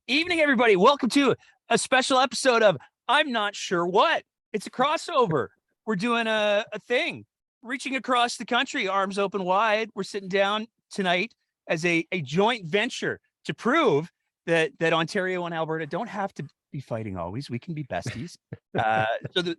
Evening, everybody. Welcome to a special episode of I'm Not Sure What. It's a crossover. We're doing a thing, reaching across the country, arms open wide. We're sitting down tonight as a joint venture to prove that Ontario and Alberta don't have to be fighting always. We can be besties.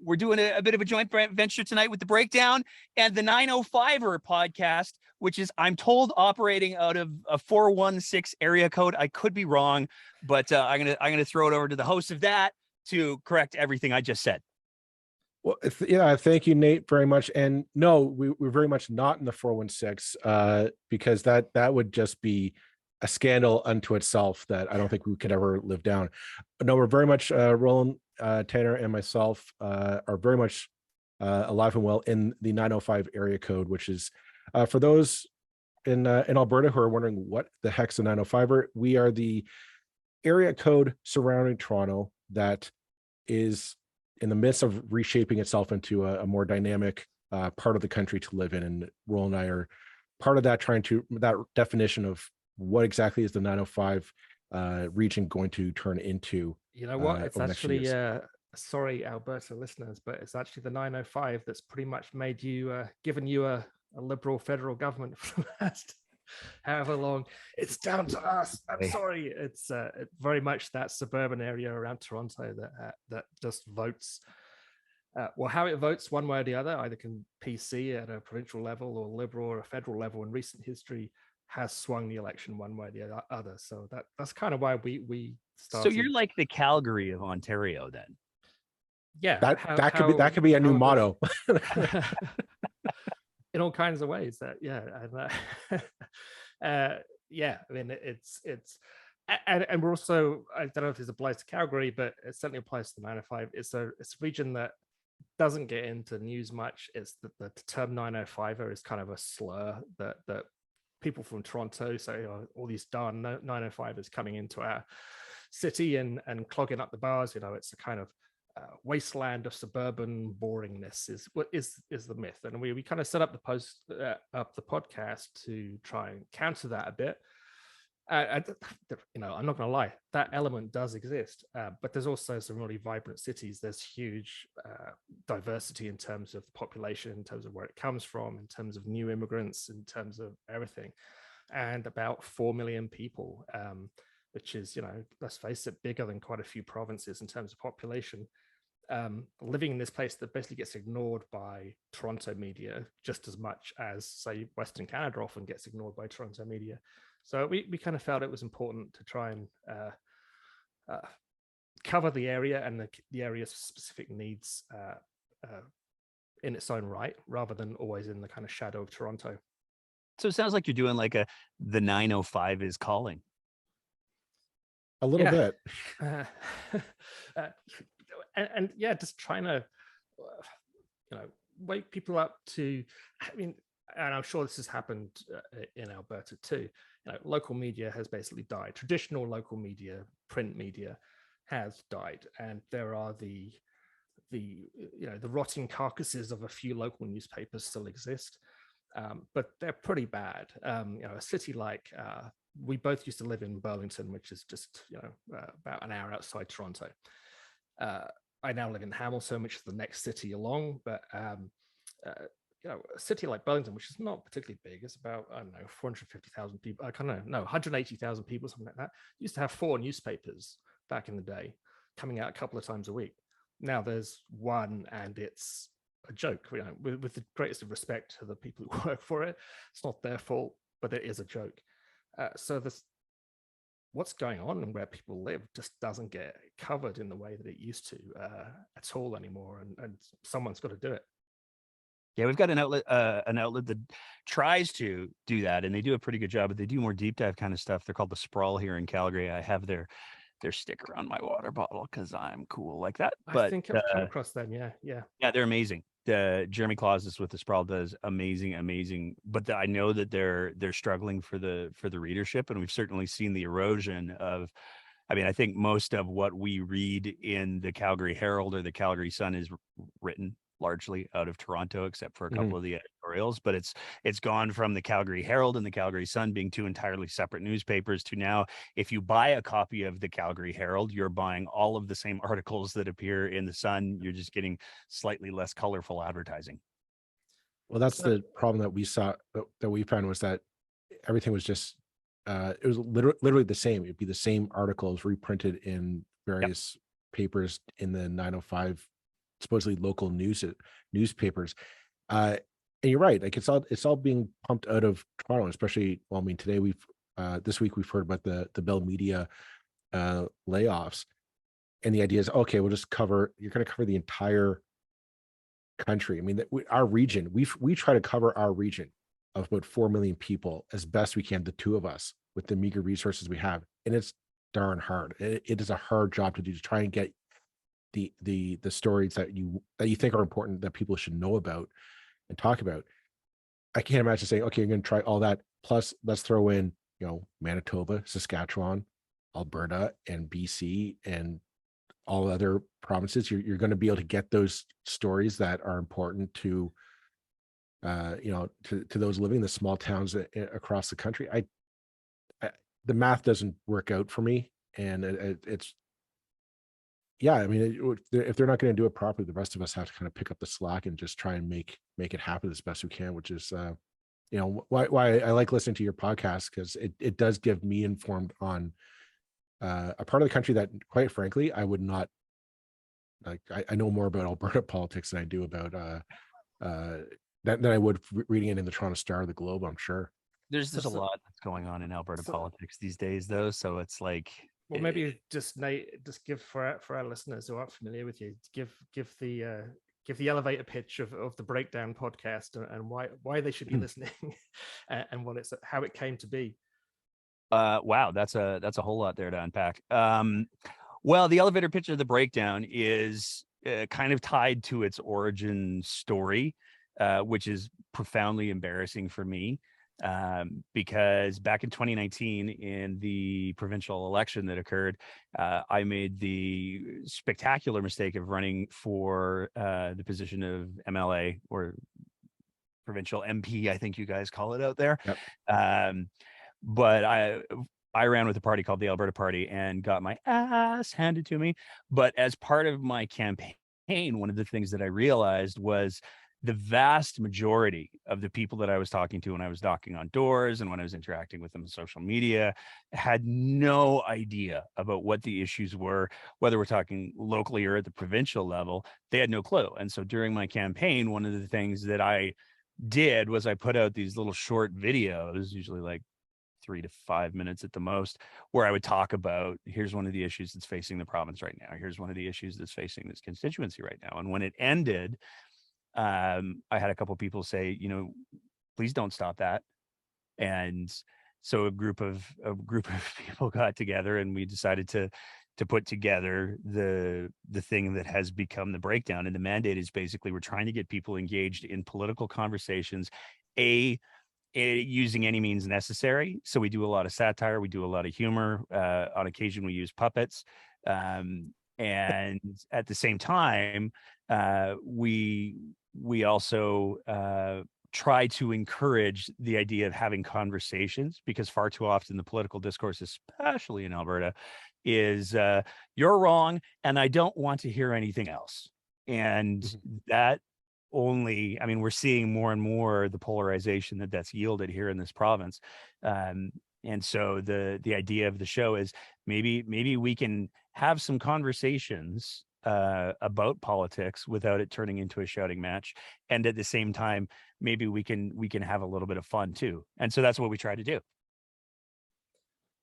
We're doing a bit of a joint venture tonight with The Breakdown and the 905er podcast, which is, I'm told, operating out of a 416 area code. I could be wrong, but I'm gonna throw it over to the host of that to correct everything I just said. Well, yeah, thank you, Nate, very much. And no, we're very much not in the 416, because that would just be a scandal unto itself that I don't think we could ever live down. No, we're very much Roland, Tanner, and myself are very much alive and well in the 905 area code, which is for those in Alberta who are wondering what the heck's a 905er. We are the area code surrounding Toronto that is in the midst of reshaping itself into a more dynamic part of the country to live in. And Roland and I are part of that, trying to that definition of what exactly is the 905 region going to turn into. You know what? It's actually, sorry, Alberta listeners, but it's actually the 905 that's pretty much made you, given you a liberal federal government for the last however long. It's down to us. I'm sorry. It's very much that suburban area around Toronto that just votes. Well, how it votes one way or the other, either can PC at a provincial level or liberal or a federal level in recent history, has swung the election one way or the other. So that's kind of why we started. So you're like the Calgary of Ontario, then? Yeah, that could be a new motto. In all kinds of ways. Yeah. I mean, it's and we're also, I don't know if this applies to Calgary, but it certainly applies to the 905. It's a region that doesn't get into news much. It's the term 905er is kind of a slur that people from Toronto say, oh, all these darn 905ers coming into our city and clogging up the bars. You know, it's a kind of wasteland of suburban boringness is the myth. And we kind of set up the podcast to try and counter that a bit. You know, I'm not going to lie, that element does exist, but there's also some really vibrant cities. There's huge diversity in terms of the population, in terms of where it comes from, in terms of new immigrants, in terms of everything, and about 4 million people, which is, you know, let's face it, bigger than quite a few provinces in terms of population, living in this place that basically gets ignored by Toronto media just as much as, say, Western Canada often gets ignored by Toronto media. So we kind of felt it was important to try and cover the area and the area's specific needs in its own right, rather than always in the kind of shadow of Toronto. So it sounds like you're doing like the 905 is calling. A little bit. And yeah, just trying to, you know, wake people up to, I mean, and I'm sure this has happened in Alberta too. You know, local media has basically died. Traditional local media, print media, has died, and there are the rotting carcasses of a few local newspapers still exist, but they're pretty bad. You know, a city like we both used to live in Burlington, which is just, you know, about an hour outside Toronto. I now live in Hamilton, which is the next city along, but you know, a city like Burlington, which is not particularly big, it's about, I don't know, 450,000 people. I kind of know, 180,000 people, something like that. Used to have 4 newspapers back in the day, coming out a couple of times a week. Now there's one, and it's a joke. You know, with the greatest of respect to the people who work for it, it's not their fault, but it is a joke. So what's going on and where people live just doesn't get covered in the way that it used to at all anymore, and someone's got to do it. Yeah, we've got an outlet that tries to do that, and they do a pretty good job, but they do more deep dive kind of stuff. They're called the Sprawl here in Calgary. I have their sticker on my water bottle because I'm cool like that. But I think I've come across them. Yeah, they're amazing. Jeremy Clauses with the Sprawl does amazing. But I know that they're struggling for the readership, and we've certainly seen the erosion of. I mean, I think most of what we read in the Calgary Herald or the Calgary Sun is written largely out of Toronto, except for a Mhm. couple of the editorials. But it's gone from the Calgary Herald and the Calgary Sun being two entirely separate newspapers to now, if you buy a copy of the Calgary Herald, you're buying all of the same articles that appear in the Sun. You're just getting slightly less colorful advertising. Well, that's So- the problem that we saw, that we found, was that everything was just it was literally the same. It'd be the same articles reprinted in various papers in the 905 supposedly local newspapers. And you're right, like it's all being pumped out of Toronto, especially, well, I mean, today this week we've heard about the Bell Media layoffs, and the idea is, okay, you're going to cover the entire country. I mean, our region, we try to cover our region of about 4 million people as best we can, the two of us, with the meager resources we have, and it's darn hard. It is a hard job to do, to try and get the stories that you think are important, that people should know about and talk about. I can't imagine saying, okay, you're going to try all that, plus let's throw in, Manitoba, Saskatchewan, Alberta, and BC, and all other provinces. You're going to be able to get those stories that are important to to those living in the small towns across the country. The math doesn't work out for me, and it's, yeah, I mean, if they're not going to do it properly, the rest of us have to kind of pick up the slack and just try and make it happen as best we can, which is why I like listening to your podcast, because it does give me informed on a part of the country that, quite frankly, I would not like. I know more about Alberta politics than I do about than I would reading it in the Toronto Star or the Globe, I'm sure. There's So- a lot that's going on in Alberta so- politics these days, though. So it's like, Well, maybe just Nate, just give for our listeners who aren't familiar with you, give the elevator pitch of the Breakdown podcast, and why they should be listening, and how it came to be. wow, that's a whole lot there to unpack. Well, the elevator pitch of the Breakdown is kind of tied to its origin story, which is profoundly embarrassing for me. Because back in 2019, in the provincial election that occurred, I made the spectacular mistake of running for the position of MLA, or provincial MP, I think you guys call it out there. Yep. But I ran with a party called the Alberta Party and got my ass handed to me. But as part of my campaign, one of the things that I realized was the vast majority of the people that I was talking to when I was knocking on doors and when I was interacting with them on social media had no idea about what the issues were, whether we're talking locally or at the provincial level. They had no clue. And so during my campaign, one of the things that I did was I put out these little short videos, usually like 3 to 5 minutes at the most, where I would talk about, here's one of the issues that's facing the province right now. Here's one of the issues that's facing this constituency right now. And when it ended, I had a couple of people say, please don't stop that. And so a group of people got together, and we decided to put together the thing that has become the Breakdown. And the mandate is basically, we're trying to get people engaged in political conversations, using any means necessary. So we do a lot of satire, we do a lot of humor. On occasion, we use puppets. And at the same time, we also try to encourage the idea of having conversations, because far too often the political discourse, especially in Alberta, is you're wrong and I don't want to hear anything else. And that only, I mean, we're seeing more and more the polarization that's yielded here in this province. And so the idea of the show is maybe we can have some conversations about politics without it turning into a shouting match, and at the same time, maybe we can have a little bit of fun too. And so that's what we try to do.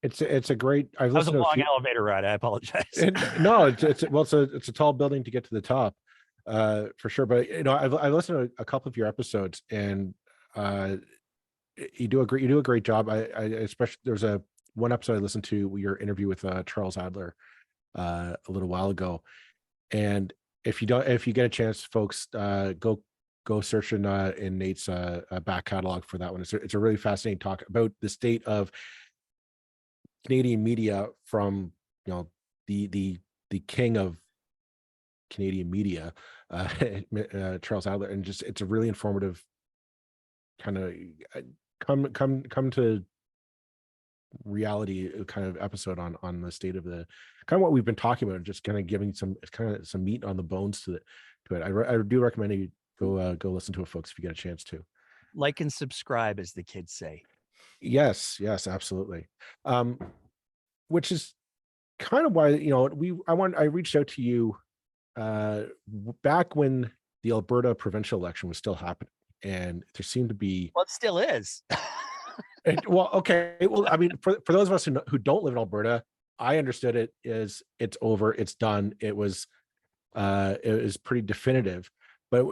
It's a great. I've That was a listened to long few, elevator ride. I apologize. no, it's a tall building to get to the top, for sure. But I've listened to a couple of your episodes, and you do a great job. I especially, there's one episode I listened to, your interview with Charles Adler a little while ago. And if you get a chance, folks, go search in Nate's back catalog for that one. It's a really fascinating talk about the state of Canadian media from the king of Canadian media, Charles Adler, and just it's a really informative kind of come to reality kind of episode on the state of the kind of what we've been talking about, just kind of giving some meat on the bones to it. I do recommend you go listen to it, folks, if you get a chance to. Like and subscribe, as the kids say. Yes, absolutely. Which is kind of why, I reached out to you back when the Alberta provincial election was still happening, and there seemed to be, Well, it still is. well, okay. Well, I mean, for those of us who don't live in Alberta, I understood it is it's over, it's done. It was pretty definitive. But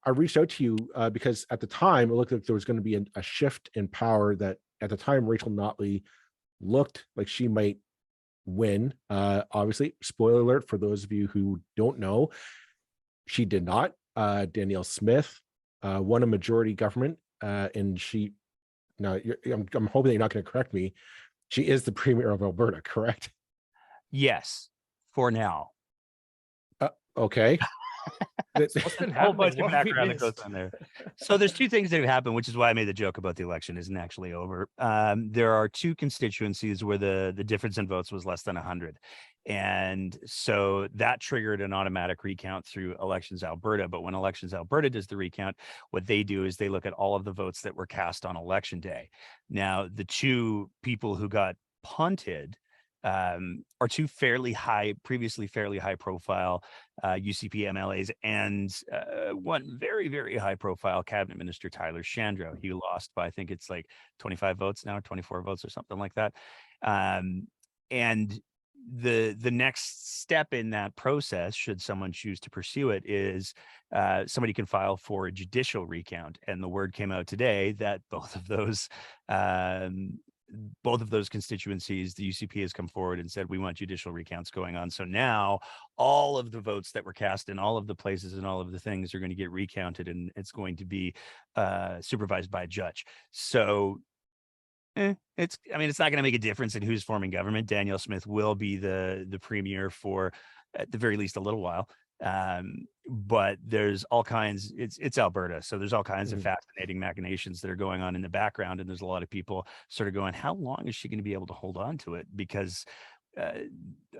I reached out to you because at the time it looked like there was going to be a shift in power. That at the time Rachel Notley looked like she might win. Obviously, spoiler alert for those of you who don't know, she did not. Danielle Smith won a majority government, and she. Now, I'm hoping that you're not going to correct me. She is the premier of Alberta, correct? Yes, for now. Okay. What's been A whole happening? bunch of What have we background that goes missed? on there. So there's two things that have happened, which is why I made the joke about the election isn't actually over. There are two constituencies where the difference in votes was less than 100. And so that triggered an automatic recount through Elections Alberta. But when Elections Alberta does the recount, what they do is they look at all of the votes that were cast on election day. Now, the two people who got punted are two previously fairly high profile UCP MLAs, and one very, very high profile cabinet minister, Tyler Shandro. He lost by, I think it's like 25 votes now, 24 votes or something like that. And the next step in that process, should someone choose to pursue it, is somebody can file for a judicial recount. And the word came out today that both of those constituencies, the UCP has come forward and said, we want judicial recounts going on. So now all of the votes that were cast in all of the places and all of the things are going to get recounted, and it's going to be supervised by a judge. So it's not going to make a difference in who's forming government. Danielle Smith will be the premier for, at the very least, a little while. But there's all kinds, it's Alberta, so there's all kinds of fascinating machinations that are going on in the background, and there's a lot of people sort of going, how long is she going to be able to hold on to it? Because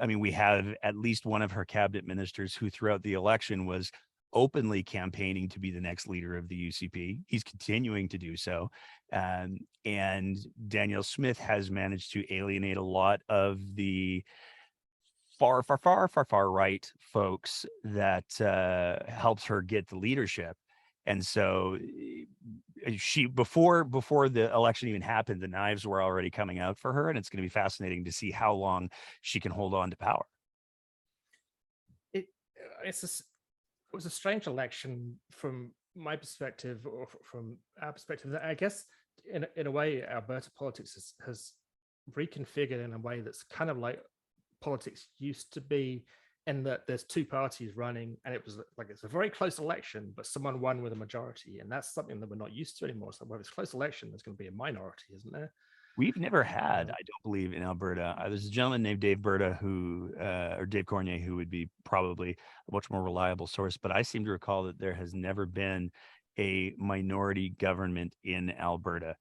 we have at least one of her cabinet ministers who throughout the election was openly campaigning to be the next leader of the UCP. He's continuing to do so. And Danielle Smith has managed to alienate a lot of the far right folks that helps her get the leadership. And so she, before the election even happened, the knives were already coming out for her, and it's going to be fascinating to see how long she can hold on to power. It was a strange election from my perspective, or from our perspective. I guess in a way, Alberta politics has reconfigured in a way that's kind of like politics used to be, in that there's two parties running, and it was like it's a very close election, but someone won with a majority, and that's something that we're not used to anymore. So when it's a close election, there's going to be a minority, isn't there? We've never had, I don't believe, in Alberta. There's a gentleman named Dave Berta or Dave Cornier, who would be probably a much more reliable source. But I seem to recall that there has never been a minority government in Alberta.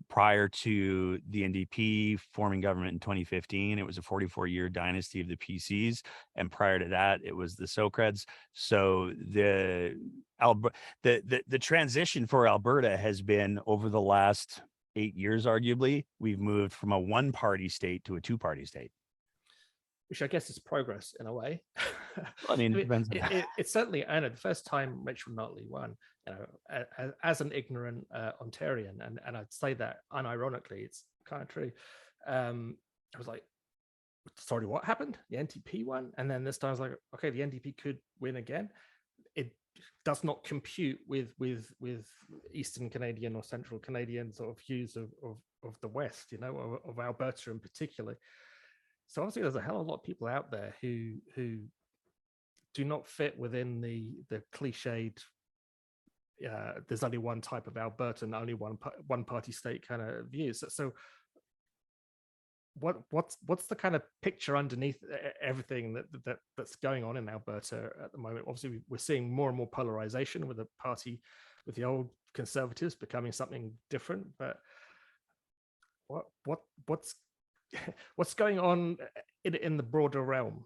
Prior to the NDP forming government in 2015, it was a 44-year dynasty of the PCs, and prior to that, it was the Socreds. So the transition for Alberta has been, over the last 8 years, arguably, we've moved from a one-party state to a two-party state. Which I guess is progress in a way. Well, it depends. It's certainly, I know the first time Rachel Notley won, as an ignorant Ontarian, and I'd say that unironically, it's kind of true. I was like, sorry, what happened? The NDP won, and then this time I was like, okay, the NDP could win again. It does not compute with Eastern Canadian or Central Canadian sort of views of the West, of Alberta in particular. So obviously there's a hell of a lot of people out there who do not fit within the cliched there's only one type of Alberta and only one party state kind of views. So what's the kind of picture underneath everything that's going on in Alberta at the moment? Obviously, we're seeing more and more polarization with the party, with the old Conservatives becoming something different. But what's what's going on in the broader realm?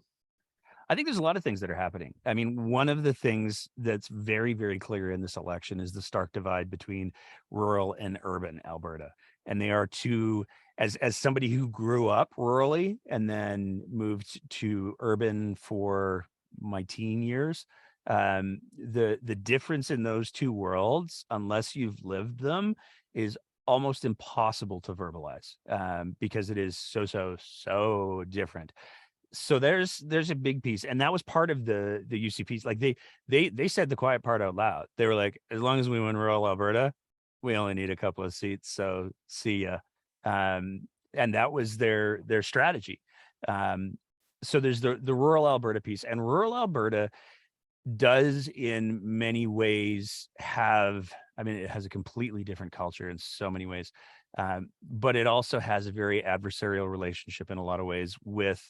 I think there's a lot of things that are happening. I mean, one of the things that's very, very clear in this election is the stark divide between rural and urban Alberta. And they are two, as somebody who grew up rurally and then moved to urban for my teen years, the difference in those two worlds, unless you've lived them, is almost impossible to verbalize, because it is so different. So there's a big piece, and that was part of the UCPs. Like they said the quiet part out loud. They were like, as long as we win rural Alberta, we only need a couple of seats. So see ya. And that was their strategy. So there's the rural Alberta piece, and rural Alberta does in many ways have, I mean, it has a completely different culture in so many ways. But it also has a very adversarial relationship in a lot of ways with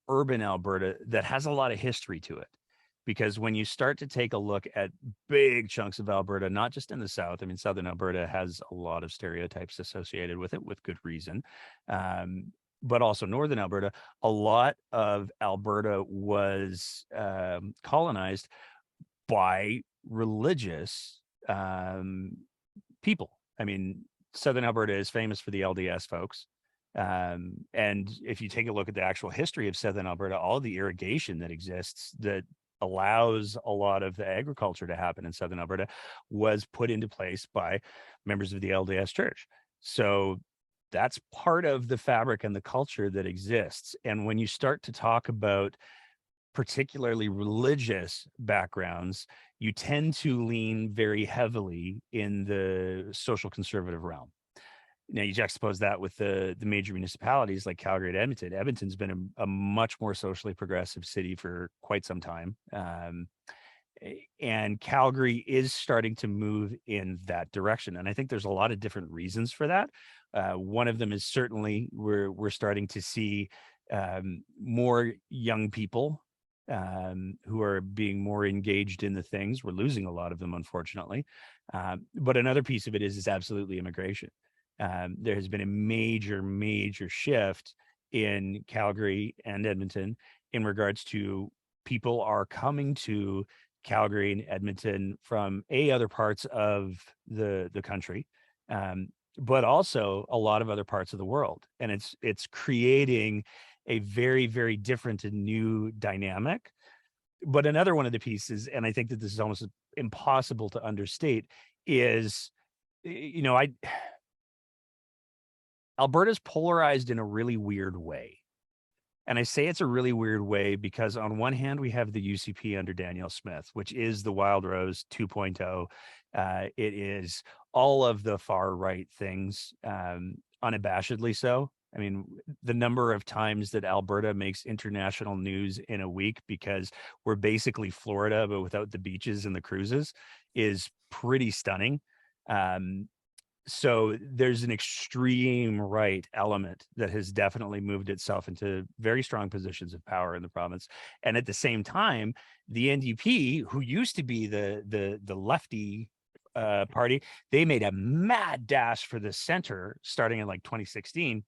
urban Alberta that has a lot of history to it. Because when you start to take a look at big chunks of Alberta, not just in the South, I mean, Southern Alberta has a lot of stereotypes associated with it, with good reason. But also Northern Alberta, a lot of Alberta was colonized by religious people. I mean, Southern Alberta is famous for the LDS folks. And if you take a look at the actual history of Southern Alberta, all the irrigation that exists that allows a lot of the agriculture to happen in Southern Alberta was put into place by members of the LDS Church. So that's part of the fabric and the culture that exists. And when you start to talk about particularly religious backgrounds, you tend to lean very heavily in the social conservative realm. Now you juxtapose that with the major municipalities like Calgary and Edmonton. Edmonton's been a much more socially progressive city for quite some time. And Calgary is starting to move in that direction. And I think there's a lot of different reasons for that. One of them is certainly we're starting to see more young people who are being more engaged in the things. We're losing a lot of them, unfortunately. But another piece of it is absolutely immigration. There has been a major shift in Calgary and Edmonton in regards to people are coming to Calgary and Edmonton from other parts of the country, but also a lot of other parts of the world. And it's creating a very different and new dynamic. But another one of the pieces, and I think that this is almost impossible to understate, is, Alberta's polarized in a really weird way. And I say it's a really weird way because on one hand, we have the UCP under Danielle Smith, which is the Wild Rose 2.0. It is all of the far right things, unabashedly so. I mean, the number of times that Alberta makes international news in a week because we're basically Florida, but without the beaches and the cruises, is pretty stunning. So there's an extreme right element that has definitely moved itself into very strong positions of power in the province. And at the same time, the NDP, who used to be the lefty party, they made a mad dash for the center starting in like 2016.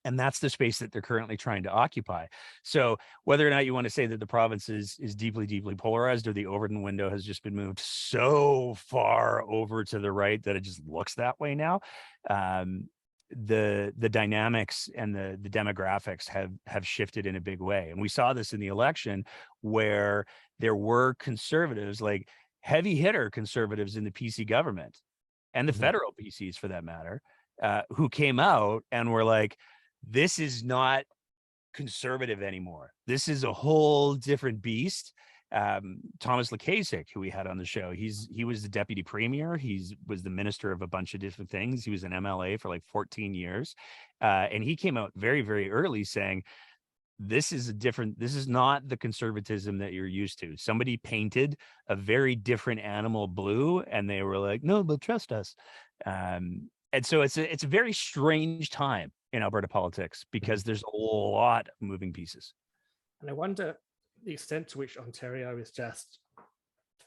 And that's the space that they're currently trying to occupy. So whether or not you want to say that the province is deeply polarized, or the Overton window has just been moved so far over to the right that it just looks that way now, the dynamics and the demographics have shifted in a big way. And we saw this in the election where there were conservatives, like heavy hitter conservatives in the PC government and the federal PCs for that matter, who came out and were like, this is not conservative anymore. This is a whole different beast. Thomas Lukasik, who we had on the show, he was the deputy premier. He was the minister of a bunch of different things. He was an MLA for like 14 years. And he came out very early saying, this is not the conservatism that you're used to. Somebody painted a very different animal blue and they were like, no, but trust us. And so it's a very strange time in Alberta politics because there's a lot of moving pieces. And I wonder the extent to which Ontario is just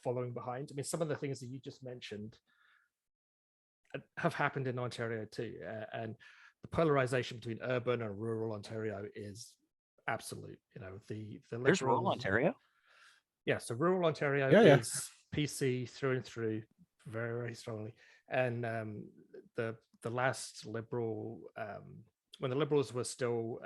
following behind. I mean, some of the things that you just mentioned have happened in Ontario too. And the polarization between urban and rural Ontario is absolute. You know, the There's rural Ontario? Yeah, so rural Ontario Yeah. is PC through and through, very, very strongly. And the last Liberal, when the Liberals were still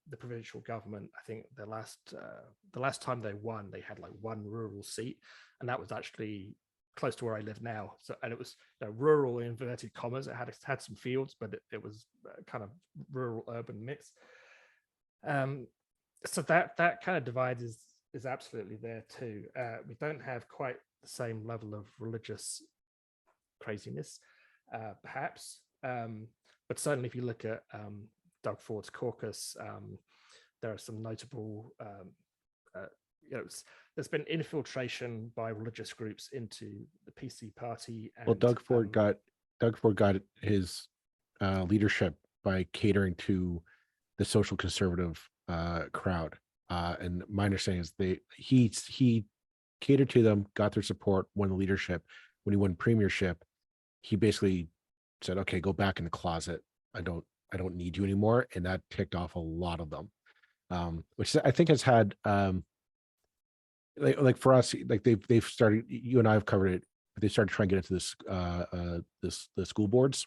the provincial government, I think the last time they won, they had like one rural seat, and that was actually close to where I live now. So, and it was rural in inverted commas. It had some fields, but it was kind of rural urban mix. So that kind of divide is absolutely there too. We don't have quite the same level of religious craziness, perhaps, but certainly if you look at Doug Ford's caucus, there are some notable. There's been infiltration by religious groups into the PC party. And, well, Doug Ford got his leadership by catering to the social conservative crowd. And my understanding is he catered to them, got their support, won the leadership. When he won premiership, he basically said, "Okay, go back in the closet. I don't need you anymore," and that ticked off a lot of them, which I think has had like for us, like they've started. You and I have covered it, but they started trying to get into the school boards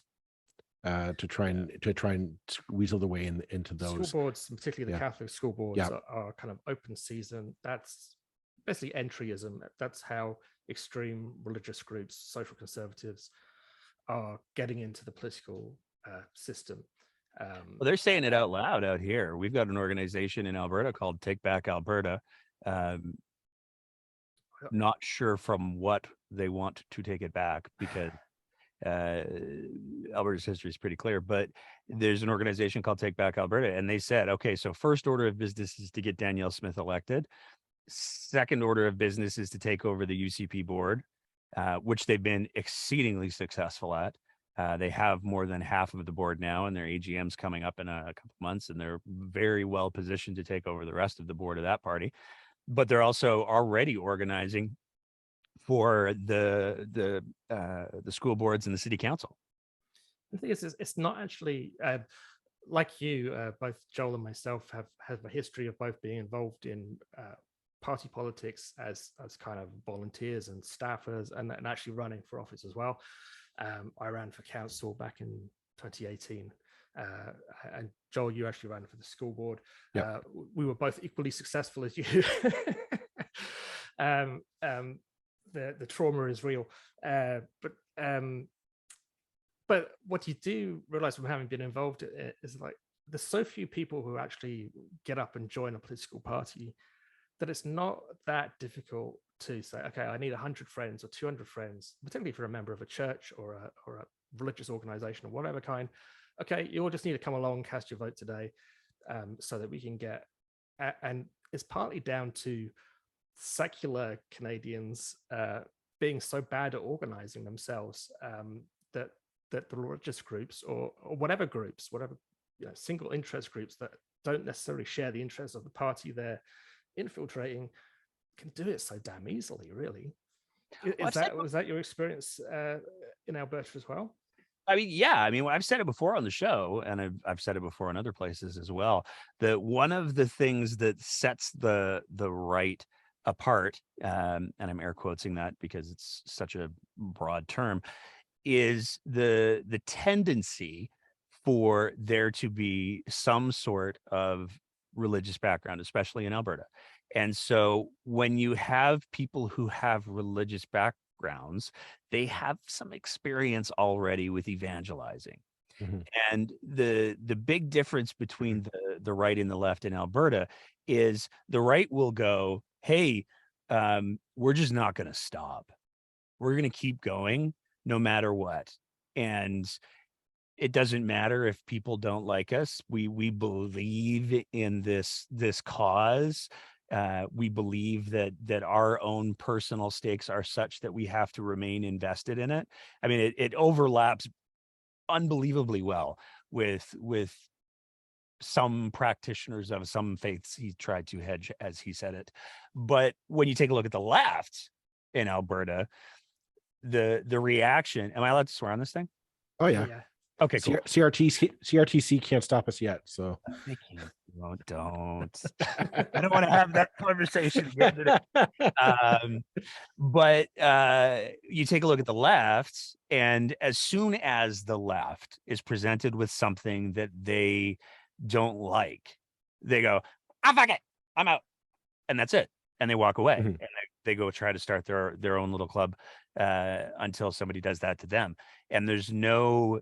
to try and weasel their way into those school boards, particularly the Catholic school boards, are kind of open season. That's basically entryism. That's how extreme religious groups, social conservatives, are getting into the political system. Well, they're saying it out loud out here. We've got an organization in Alberta called Take Back Alberta. Not sure from what they want to take it back, because Alberta's history is pretty clear, but there's an organization called Take Back Alberta, and they said, okay, so first order of business is to get Danielle Smith elected. Second order of business is to take over the UCP board, which they've been exceedingly successful at. They have more than half of the board now, and their AGM's coming up in a couple months, and they're very well positioned to take over the rest of the board of that party. But they're also already organizing for the school boards and the city council. The thing is, it's not actually like you. Both Joel and myself have a history of both being involved in party politics as kind of volunteers and staffers, and actually running for office as well. I ran for council back in 2018. And Joel, you actually ran for the school board. Yep. We were both equally successful as you. The trauma is real, but what you do realize from having been involved in it is like there's so few people who actually get up and join a political party that it's not that difficult to say, okay, I need 100 friends or 200 friends, particularly if you're a member of a church or a religious organization of whatever kind. Okay, you all just need to come along, cast your vote today, so that we can get, and it's partly down to secular Canadians being so bad at organizing themselves that the religious groups or whatever groups, whatever single interest groups that don't necessarily share the interests of the party they're infiltrating can do it so damn easily, really. Was that your experience in Alberta as well? I mean, yeah. I mean, I've said it before on the show, and I've said it before in other places as well, that one of the things that sets the right apart, and I'm air quoting that because it's such a broad term, is the tendency for there to be some sort of religious background, especially in Alberta. And so when you have people who have religious backgrounds, they have some experience already with evangelizing. Mm-hmm. And the big difference between the right and the left in Alberta is the right will go, hey, we're just not going to stop. We're going to keep going no matter what. And it doesn't matter if people don't like us. We believe in this cause. We believe that our own personal stakes are such that we have to remain invested in it. I mean, it overlaps unbelievably well with some practitioners of some faiths he tried to hedge, as he said it. But when you take a look at the left in Alberta, the reaction, am I allowed to swear on this thing? Oh yeah. Okay, cool. CRTC can't stop us yet. So They can't. No, don't. I don't want to have that conversation again today. But you take a look at the left, and as soon as the left is presented with something that they don't like, they go, "Ah, fuck it, I'm out," and that's it, and they walk away, and they go try to start their own little club until somebody does that to them, and there's no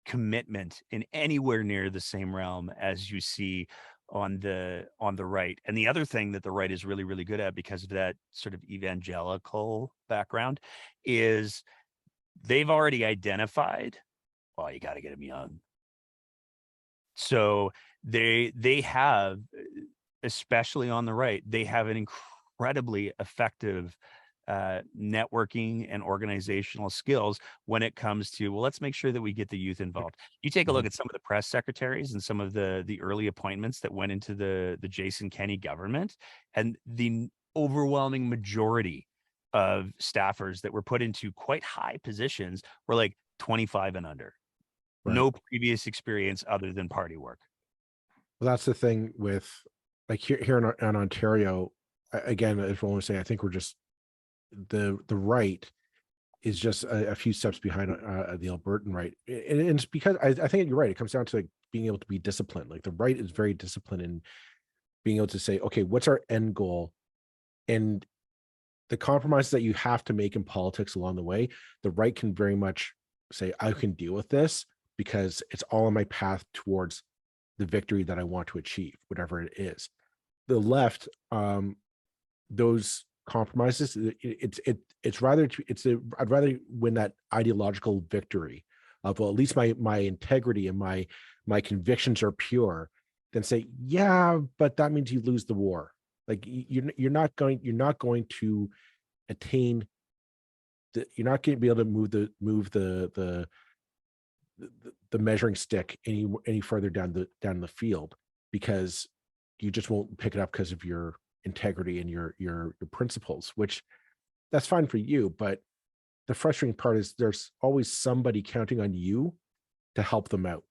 commitment in anywhere near the same realm as you see on the right. And the other thing that the right is really, really good at, because of that sort of evangelical background, is they've already identified, well, you got to get them young. So they have, especially on the right, they have an incredibly effective networking and organizational skills when it comes to, well, let's make sure that we get the youth involved. You take a look at some of the press secretaries and some of the early appointments that went into the Jason Kenney government, and the overwhelming majority of staffers that were put into quite high positions were like 25 and under. Right. No previous experience other than party work. Well, that's the thing with, like, here in Ontario, again, if I want to say, I think we're just, the right is just a few steps behind the Albertan right, and it's because I think you're right. It comes down to, like, being able to be disciplined. Like, the right is very disciplined in being able to say, okay, what's our end goal, and the compromises that you have to make in politics along the way. The right can very much say, I can deal with this because it's all on my path towards the victory that I want to achieve, whatever it is. The left, those compromises, I'd rather win that ideological victory of, well, at least my integrity and my convictions are pure, than say, yeah, but that means you lose the war. Like, you're not going to attain you're not going to be able to move the measuring stick any further down the field, because you just won't pick it up because of your integrity and your principles, which, that's fine for you. But the frustrating part is there's always somebody counting on you to help them out.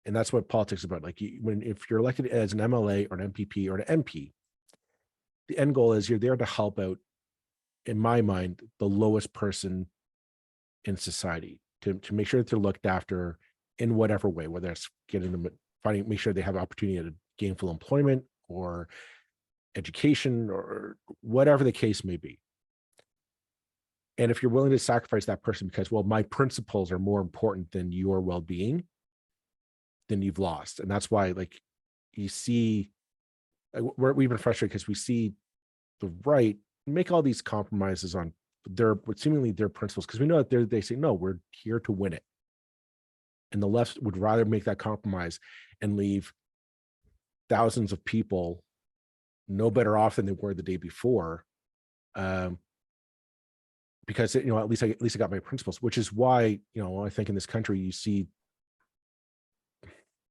And that's what politics is about. Like, if you're elected as an MLA or an MPP or an MP, the end goal is you're there to help out, in my mind, the lowest person in society, to make sure that they're looked after in whatever way, whether it's getting them, make sure they have opportunity at gainful employment or education or whatever the case may be. And if you're willing to sacrifice that person because, well, my principles are more important than your well-being, then you've lost. And that's why, like, you see, we've been frustrated because we see the right make all these compromises on seemingly their principles, because we know that they say, no, we're here to win it. And the left would rather make that compromise and leave thousands of people no better off than they were the day before, because, at least I got my principles, which is why, I think in this country you see,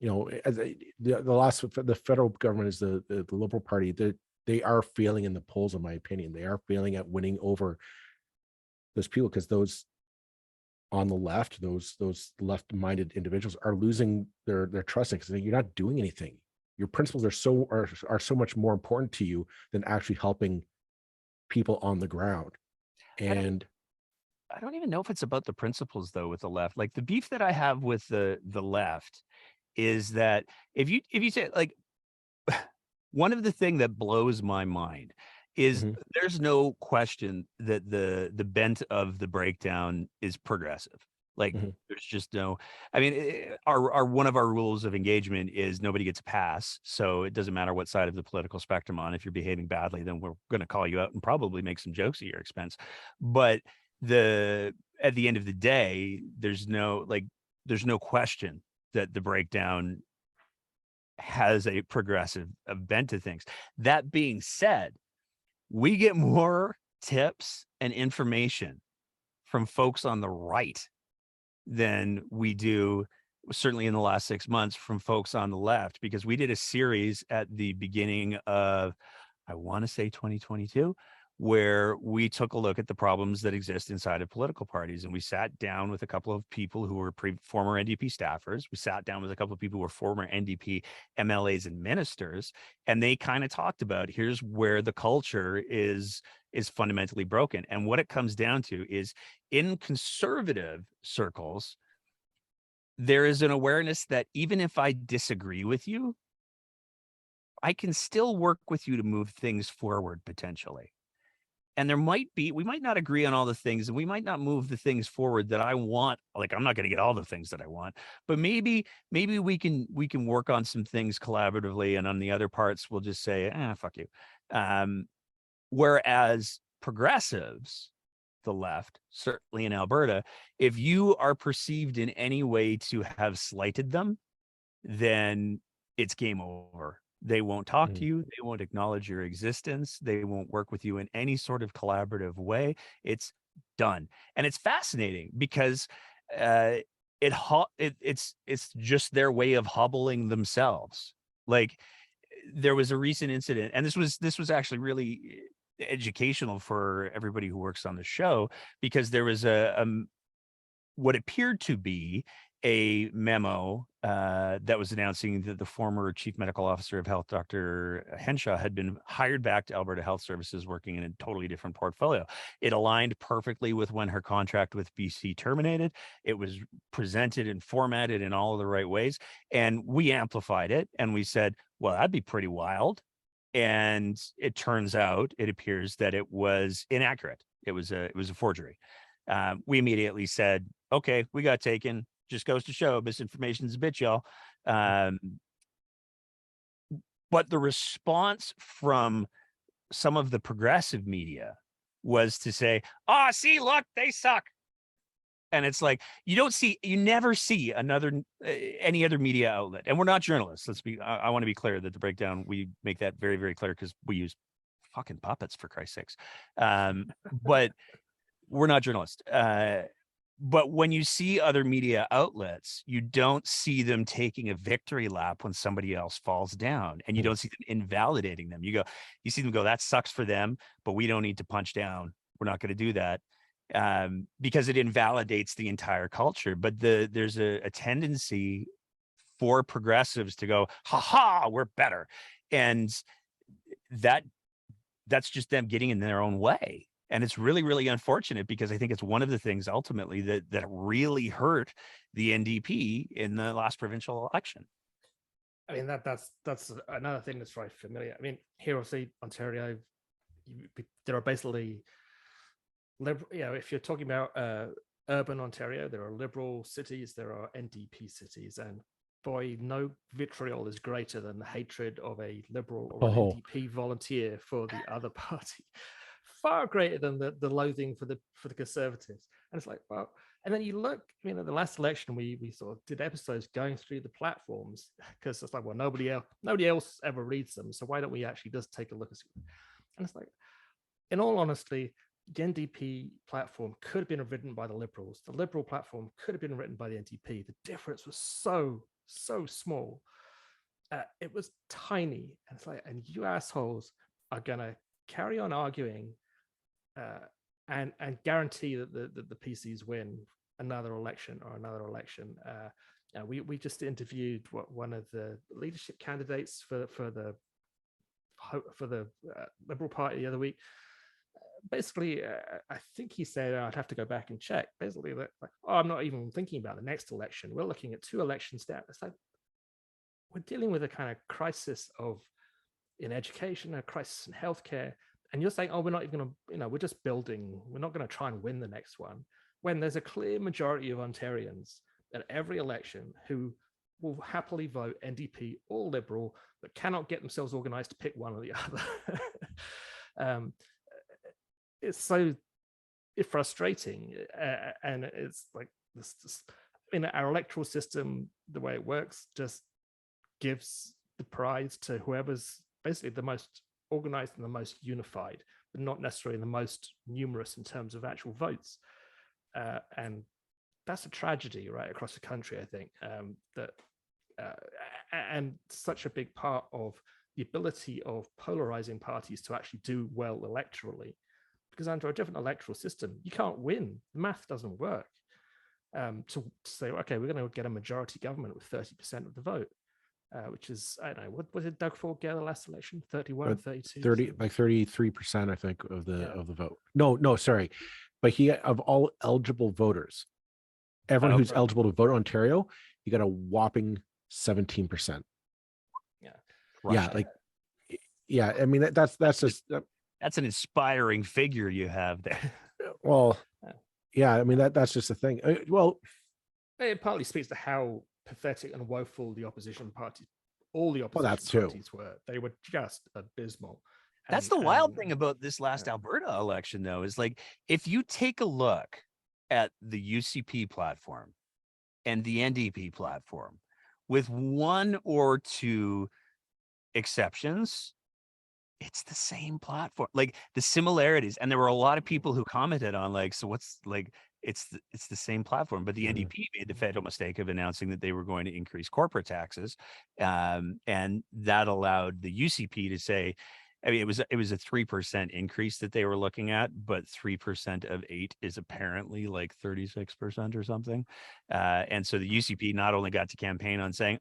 as the federal government is the Liberal Party. They are failing in the polls, in my opinion. They are failing at winning over those people, because those on the left, those left-minded individuals, are losing their trust, because you're not doing anything. Your principles are so much more important to you than actually helping people on the ground. And I don't even know if it's about the principles, though, with the left. Like, the beef that I have with the left is that if you say, like, one of the thing that blows my mind is there's no question that the bent of the breakdown is progressive. Like, there's just no, I mean, our one of our rules of engagement is nobody gets a pass. So it doesn't matter what side of the political spectrum on. If you're behaving badly, then we're going to call you out and probably make some jokes at your expense. But at the end of the day, there's no question that the breakdown has a progressive bent to things. That being said, we get more tips and information from folks on the right than we do certainly in the last 6 months, from folks on the left, because we did a series at the beginning of, I want to say 2022, where we took a look at the problems that exist inside of political parties. And we sat down with a couple of people who were former NDP staffers. We sat down with a couple of people who were former NDP MLAs and ministers, and they kind of talked about, here's where the culture is fundamentally broken. And what it comes down to is, in conservative circles, there is an awareness that even if I disagree with you, I can still work with you to move things forward potentially. And we might not agree on all the things, and we might not move the things forward that I want. Like, I'm not going to get all the things that I want, but maybe we can work on some things collaboratively, and on the other parts, we'll just say, fuck you. Whereas progressives, the left, certainly in Alberta, if you are perceived in any way to have slighted them, then it's game over. They won't talk to you. They won't acknowledge your existence. They won't work with you in any sort of collaborative way. It's done. And it's fascinating because it's just their way of hobbling themselves. Like, there was a recent incident, and this was actually really educational for everybody who works on the show, because there was what appeared to be a memo that was announcing that the former chief medical officer of health, Dr. Henshaw, had been hired back to Alberta Health Services, working in a totally different portfolio. It aligned perfectly with when her contract with BC terminated. It was presented and formatted in all of the right ways. And we amplified it, and we said, well, that'd be pretty wild. And it turns out, it appears that it was inaccurate. It was a forgery. We immediately said, okay, we got taken. Just goes to show misinformation is a bitch, y'all. But the response from some of the progressive media was to say, see, look, they suck. And it's like, you never see any other media outlet. And we're not journalists. I want to be clear that the breakdown, we make that very, very clear, because we use fucking puppets, for Christ's sakes. But we're not journalists. But when you see other media outlets, you don't see them taking a victory lap when somebody else falls down, and you don't see them invalidating them. You see them go, that sucks for them, but we don't need to punch down. We're not going to do that, because it invalidates the entire culture. But there's a tendency for progressives to go, we're better. And that's just them getting in their own way. And it's really, really unfortunate, because I think it's one of the things ultimately that really hurt the NDP in the last provincial election. I mean, that's another thing that's very familiar. I mean, here, obviously, Ontario, there are basically liberal. If you're talking about urban Ontario, there are liberal cities, there are NDP cities, and boy, no vitriol is greater than the hatred of a liberal or an NDP volunteer for the other party. Far greater than the loathing for the Conservatives. And it's like, well, and then you look, at the last election, we sort of did episodes going through the platforms, because it's like, well, nobody else ever reads them, so why don't we actually just take a look at it? And it's like, in all honesty, the NDP platform could have been written by the Liberals. The Liberal platform could have been written by the NDP. The difference was so small. It was tiny. And it's like, and you assholes are gonna carry on arguing and guarantee that the PCs win another election. We just interviewed one of the leadership candidates for the Liberal Party the other week. Basically, I think he said, I'd have to go back and check. Basically, that I'm not even thinking about the next election. We're looking at 2 elections down. It's like, we're dealing with a kind of crisis in education, a crisis in healthcare. And you're saying, we're not even going to, we're just building. We're not going to try and win the next one. When there's a clear majority of Ontarians at every election who will happily vote NDP or Liberal, but cannot get themselves organized to pick one or the other. It's so frustrating. And it's like this, our electoral system, the way it works, just gives the prize to whoever's basically the most organized and the most unified, but not necessarily the most numerous in terms of actual votes. And that's a tragedy right across the country, I think, that and such a big part of the ability of polarizing parties to actually do well electorally, because under a different electoral system, you can't win. The math doesn't work. To say, okay, we're going to get a majority government with 30% of the vote, which is, I don't know, what did Doug Ford get the last election? 31, 32? 30, like 33%, I think, of the vote. No, sorry. But he, of all eligible voters, everyone who's eligible to vote in Ontario, he got a whopping 17%. Yeah, I mean, that's just that's an inspiring figure you have there. Well, yeah, I mean, that's just the thing. Well, it partly speaks to how pathetic and woeful the opposition parties, all the opposition parties were. They were just abysmal. That's the wild thing about this last Alberta election, though, is like, if you take a look at the UCP platform and the NDP platform, with one or two exceptions, it's the same platform, like the similarities. And there were a lot of people who commented on, like, so what's, like, it's the same platform. But the NDP made the fatal mistake of announcing that they were going to increase corporate taxes, and that allowed the UCP to say, I mean, it was a 3% increase that they were looking at, but 3% of 8 is apparently like 36% or something. And so the UCP not only got to campaign on saying,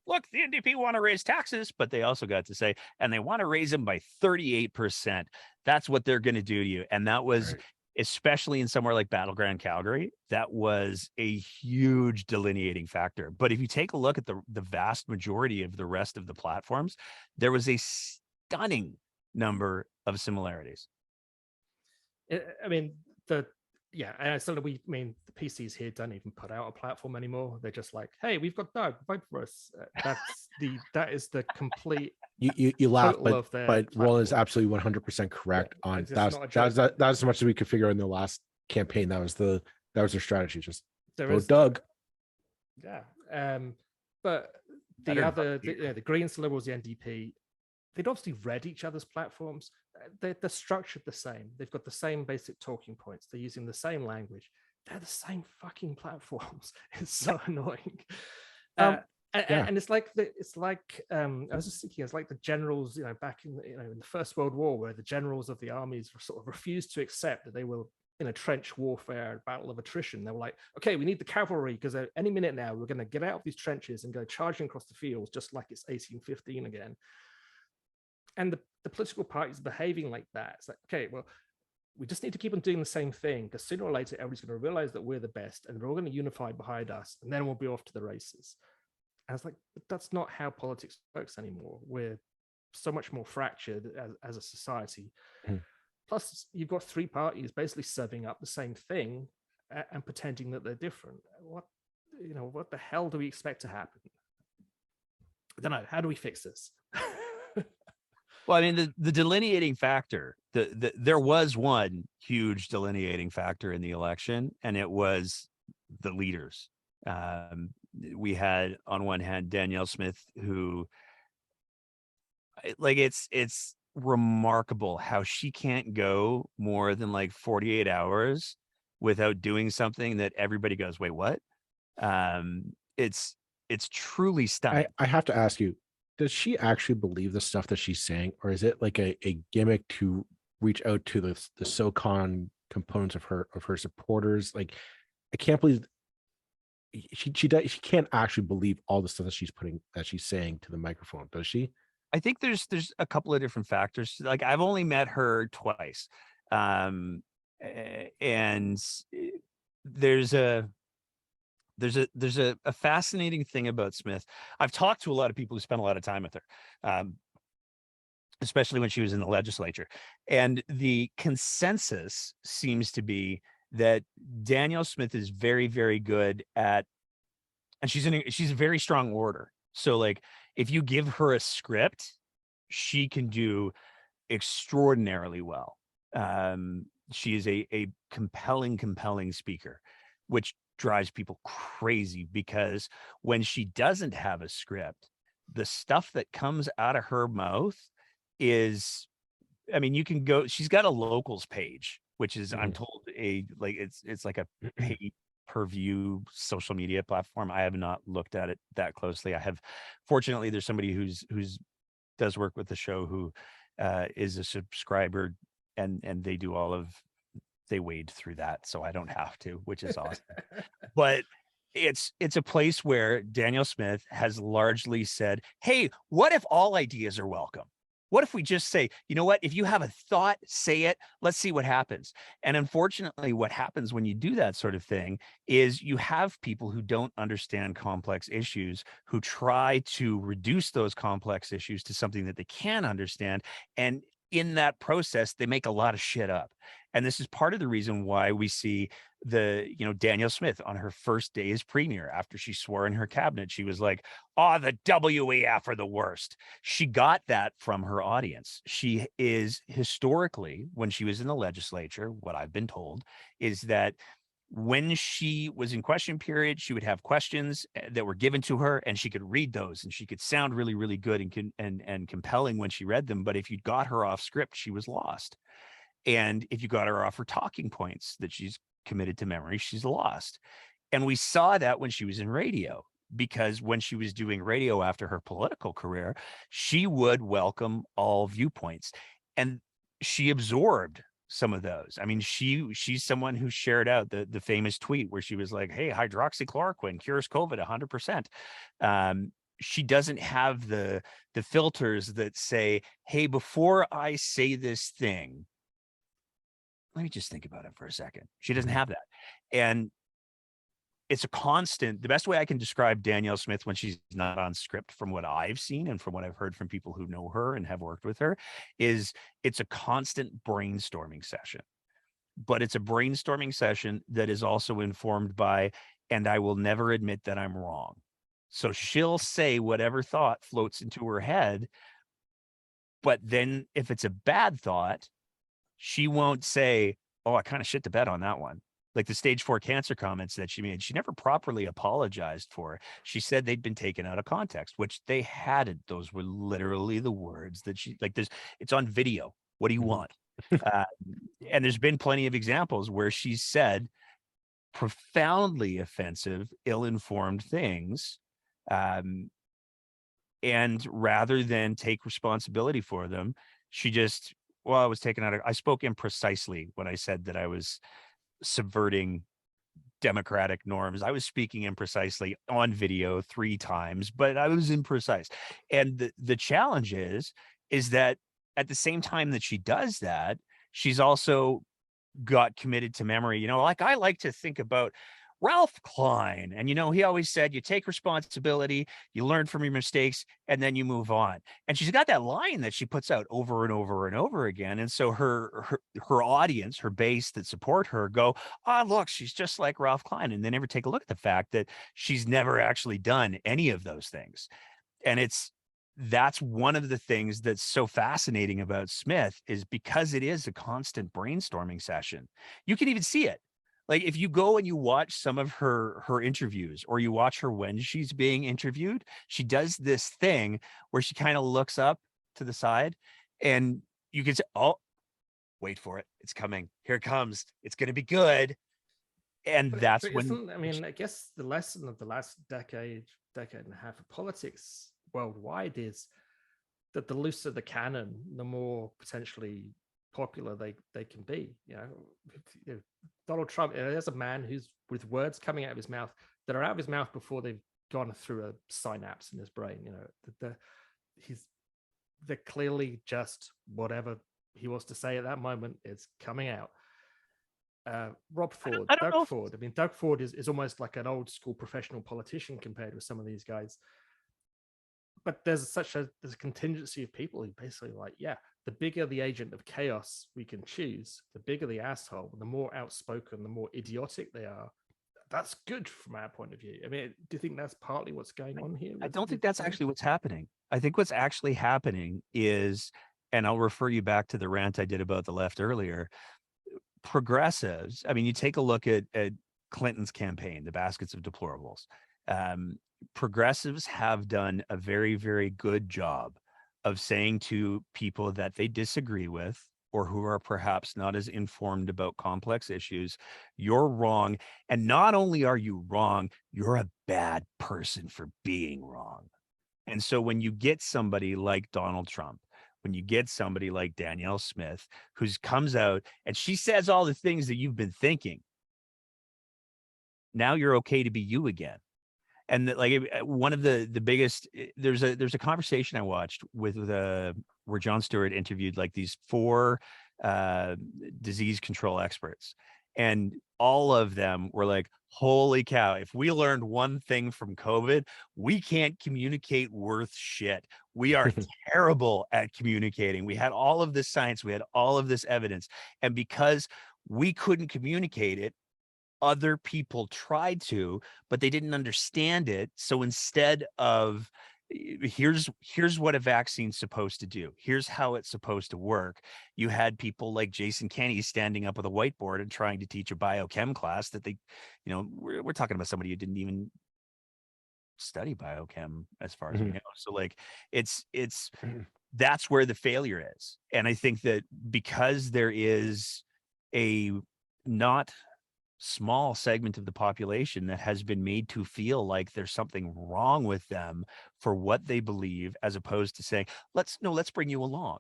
look, the NDP want to raise taxes, but they also got to say, and they want to raise them by 38%. That's what they're going to do to you. And that was, especially in somewhere like Battleground Calgary, that was a huge delineating factor. But if you take a look at the vast majority of the rest of the platforms, there was a stunning number of similarities. I mean, and the PCs here don't even put out a platform anymore. They're just like, hey, we've got Doug, vote for us. That is the complete. You laugh, but Roland is absolutely 100% correct on that. That's as much as we could figure out in the last campaign. That was their strategy. Just vote Doug. Yeah, but the Greens, the Liberals, the NDP, they'd obviously read each other's platforms. They're structured the same. They've got the same basic talking points. They're using the same language. They're the same fucking platforms. It's so annoying. And it's like I was just thinking, it's like the generals, back in in the First World War, where the generals of the armies sort of refused to accept that they were in a trench warfare, battle of attrition. They were like, okay, we need the cavalry, because any minute now we're going to get out of these trenches and go charging across the fields, just like it's 1815 again. And the political parties behaving like that. It's like, okay, well, we just need to keep on doing the same thing, because sooner or later, everybody's going to realize that we're the best, and they're all going to unify behind us, and then we'll be off to the races. And it's like, but that's not how politics works anymore. We're so much more fractured as a society. Plus, you've got three parties basically serving up the same thing and pretending that they're different. What the hell do we expect to happen? I don't know. How do we fix this? Well, I mean, the delineating factor, there was one huge delineating factor in the election, and it was the leaders. We had, on one hand, Danielle Smith, who, like, it's remarkable how she can't go more than like 48 hours without doing something that everybody goes, wait, what? It's truly stunning. I have to ask you, does she actually believe the stuff that she's saying, or is it like a gimmick to reach out to the SoCon components of her supporters? Like, I can't believe she can't actually believe all the stuff that she's saying to the microphone, does she? I think there's a couple of different factors. Like, I've only met her twice, and there's a fascinating thing about Smith. I've talked to a lot of people who spent a lot of time with her, especially when she was in the legislature, and the consensus seems to be that Danielle Smith is very, very good at, and she's a very strong orator. So, like, if you give her a script, she can do extraordinarily well. She is a compelling speaker, which drives people crazy, because when she doesn't have a script, the stuff that comes out of her mouth is, I mean, you can go, she's got a locals page, which is, I'm told, it's like a paid per view social media platform. I have not looked at it that closely. Fortunately, there's somebody who's does work with the show who is a subscriber, and they do they wade through that, so I don't have to, which is awesome. But it's a place where Danielle Smith has largely said, hey, what if all ideas are welcome? What if we just say, you know what, if you have a thought, say it, let's see what happens. And unfortunately, what happens when you do that sort of thing is you have people who don't understand complex issues, who try to reduce those complex issues to something that they can understand. And in that process, they make a lot of shit up. And this is part of the reason why we see Danielle Smith on her first day as premier, after she swore in her cabinet, she was like, oh, the WEF are the worst. She got that from her audience. She is historically, when she was in the legislature, what I've been told is that when she was in question period, she would have questions that were given to her, and she could read those, and she could sound really, really good and compelling when she read them. But if you got her off script, she was lost. And if you got her off her talking points that she's committed to memory, she's lost. And we saw that when she was in radio, because when she was doing radio after her political career, she would welcome all viewpoints, and she absorbed some of those. I mean, she's someone who shared out the famous tweet where she was like, hey, hydroxychloroquine cures COVID 100%. She doesn't have the filters that say, hey, before I say this thing, let me just think about it for a second. She doesn't have that. And it's a constant. The best way I can describe Danielle Smith when she's not on script, from what I've seen and from what I've heard from people who know her and have worked with her, is it's a constant brainstorming session. But it's a brainstorming session that is also informed by, and I will never admit that I'm wrong. So she'll say whatever thought floats into her head. But then if it's a bad thought, she won't say, oh, I kind of shit the bed on that one. Like the stage 4 cancer comments that she made, she never properly apologized for. She said they'd been taken out of context, which they hadn't. Those were literally the words that it's on video. What do you want? And there's been plenty of examples where she's said profoundly offensive, ill-informed things. And rather than take responsibility for them, she just, well, I was taken out of, I spoke imprecisely when I said that I was subverting democratic norms. I was speaking imprecisely on video 3 times, but I was imprecise. And the challenge is that at the same time that she does that, she's also got committed to memory. Like I like to think about Ralph Klein. And, he always said, you take responsibility, you learn from your mistakes, and then you move on. And she's got that line that she puts out over and over and over again. And so her audience, her base that support her go, oh, look, she's just like Ralph Klein. And they never take a look at the fact that she's never actually done any of those things. And that's one of the things that's so fascinating about Smith, is because it is a constant brainstorming session. You can even see it. Like if you go and you watch some of her interviews, or you watch her when she's being interviewed, she does this thing where she kind of looks up to the side, and you can say, oh, wait for it. It's coming. Here it comes. It's going to be good. And that's when, I guess the lesson of the last decade and a half of politics worldwide is that the looser the cannon, the more potentially popular they can be. Donald Trump, there's a man who's with words coming out of his mouth that are out of his mouth before they've gone through a synapse in his brain. They're clearly just whatever he wants to say at that moment is coming out. Doug Ford. Doug Ford is almost like an old school professional politician compared with some of these guys. But there's a contingency of people who basically like, yeah, the bigger the agent of chaos we can choose, the bigger the asshole, the more outspoken, the more idiotic they are. That's good from our point of view. Do you think that's partly what's going on here? I don't think that's actually what's happening. I think what's actually happening is, and I'll refer you back to the rant I did about the left earlier, progressives. You take a look at Clinton's campaign, the baskets of deplorables. Progressives have done a very, very good job of saying to people that they disagree with, or who are perhaps not as informed about complex issues, you're wrong. And not only are you wrong, you're a bad person for being wrong. And so when you get somebody like Donald Trump, when you get somebody like Danielle Smith, who comes out and she says all the things that you've been thinking, now you're okay to be you again. And that, like, one of the biggest, there's a conversation I watched with where Jon Stewart interviewed like these 4 disease control experts, and all of them were like, holy cow, if we learned one thing from COVID, we can't communicate worth shit. We are terrible at communicating. We had all of this science, we had all of this evidence, and because we couldn't communicate it, other people tried to, but they didn't understand it. So instead of here's what a vaccine's supposed to do, here's how it's supposed to work, you had people like Jason Kenney standing up with a whiteboard and trying to teach a biochem class that they, we're talking about somebody who didn't even study biochem as far as we know. So like it's that's where the failure is. And I think that because there is a not small segment of the population that has been made to feel like there's something wrong with them for what they believe, as opposed to saying, let's bring you along.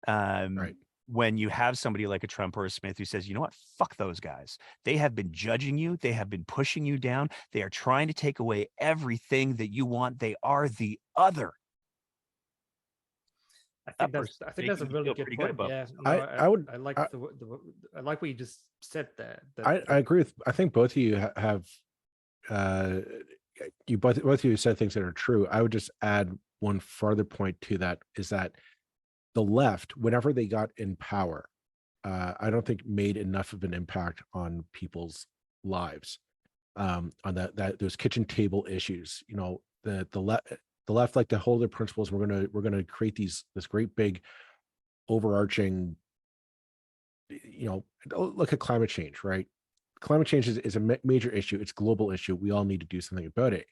Right. When you have somebody like a Trump or a Smith who says, you know what, fuck those guys. They have been judging you. They have been pushing you down. They are trying to take away everything that you want. They are the other. I think that's a really good point. Yeah, no, I like what you just said there. I agree with. I think both of you have. Both of you said things that are true. I would just add one further point to that, is that the left, whenever they got in power, I don't think made enough of an impact on people's lives. On those kitchen table issues, the left like to hold their principles. We're gonna create this great big overarching, look at climate change, right? Climate change is a major issue. It's a global issue. We all need to do something about it.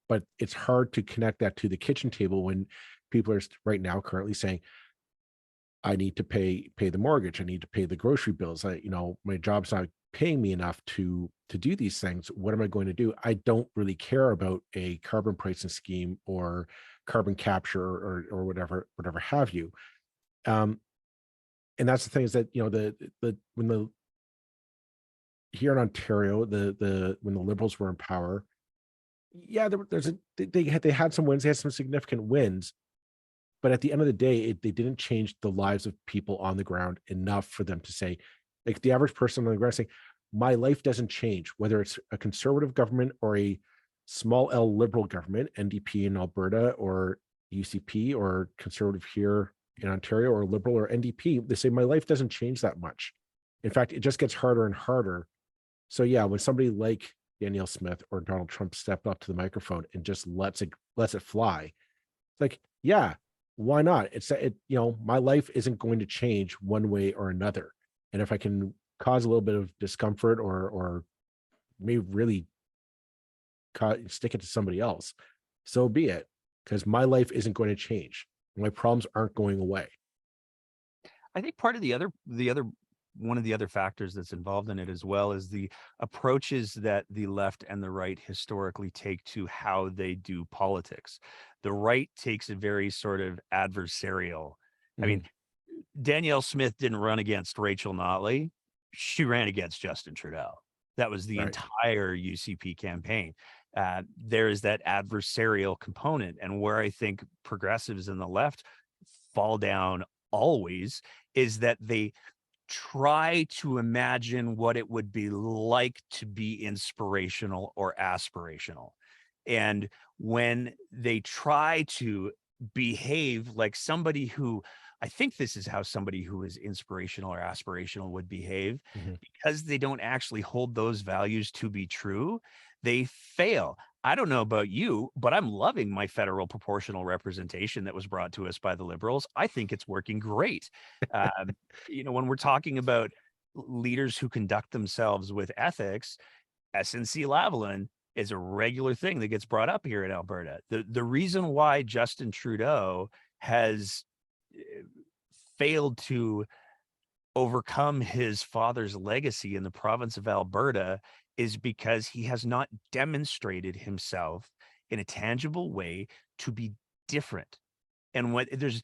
But it's hard to connect that to the kitchen table when people are right now currently saying, I need to pay the mortgage. I need to pay the grocery bills. My job's not paying me enough to do these things. What am I going to do? I don't really care about a carbon pricing scheme or carbon capture or whatever have you. And that's the thing, is that here in Ontario, when the Liberals were in power, yeah, they had some wins, they had some significant wins, but at the end of the day, they didn't change the lives of people on the ground enough for them to say, like the average person on the ground saying, my life doesn't change, whether it's a conservative government or a small L liberal government, NDP in Alberta or UCP, or conservative here in Ontario, or liberal or NDP. They say, my life doesn't change that much. In fact, it just gets harder and harder. So yeah, when somebody like Danielle Smith or Donald Trump step up to the microphone and just lets it fly, it's like, yeah, why not? My life isn't going to change one way or another. And if I can cause a little bit of discomfort or maybe really stick it to somebody else, so be it, because my life isn't going to change. My problems aren't going away. I think part of one of the other factors that's involved in it as well is the approaches that the left and the right historically take to how they do politics. The right takes a very sort of adversarial. I mean, Danielle Smith didn't run against Rachel Notley. She ran against Justin Trudeau. That was the entire UCP campaign. There is that adversarial component. And where I think progressives and the left fall down always is that they try to imagine what it would be like to be inspirational or aspirational. And when they try to behave like somebody who, I think this is how somebody who is inspirational or aspirational would behave, because they don't actually hold those values to be true, they fail. I don't know about you, but I'm loving my federal proportional representation that was brought to us by the Liberals. I think it's working great. When we're talking about leaders who conduct themselves with ethics, SNC Lavalin is a regular thing that gets brought up here in Alberta. The reason why Justin Trudeau has failed to overcome his father's legacy in the province of Alberta is because he has not demonstrated himself in a tangible way to be different. And when there's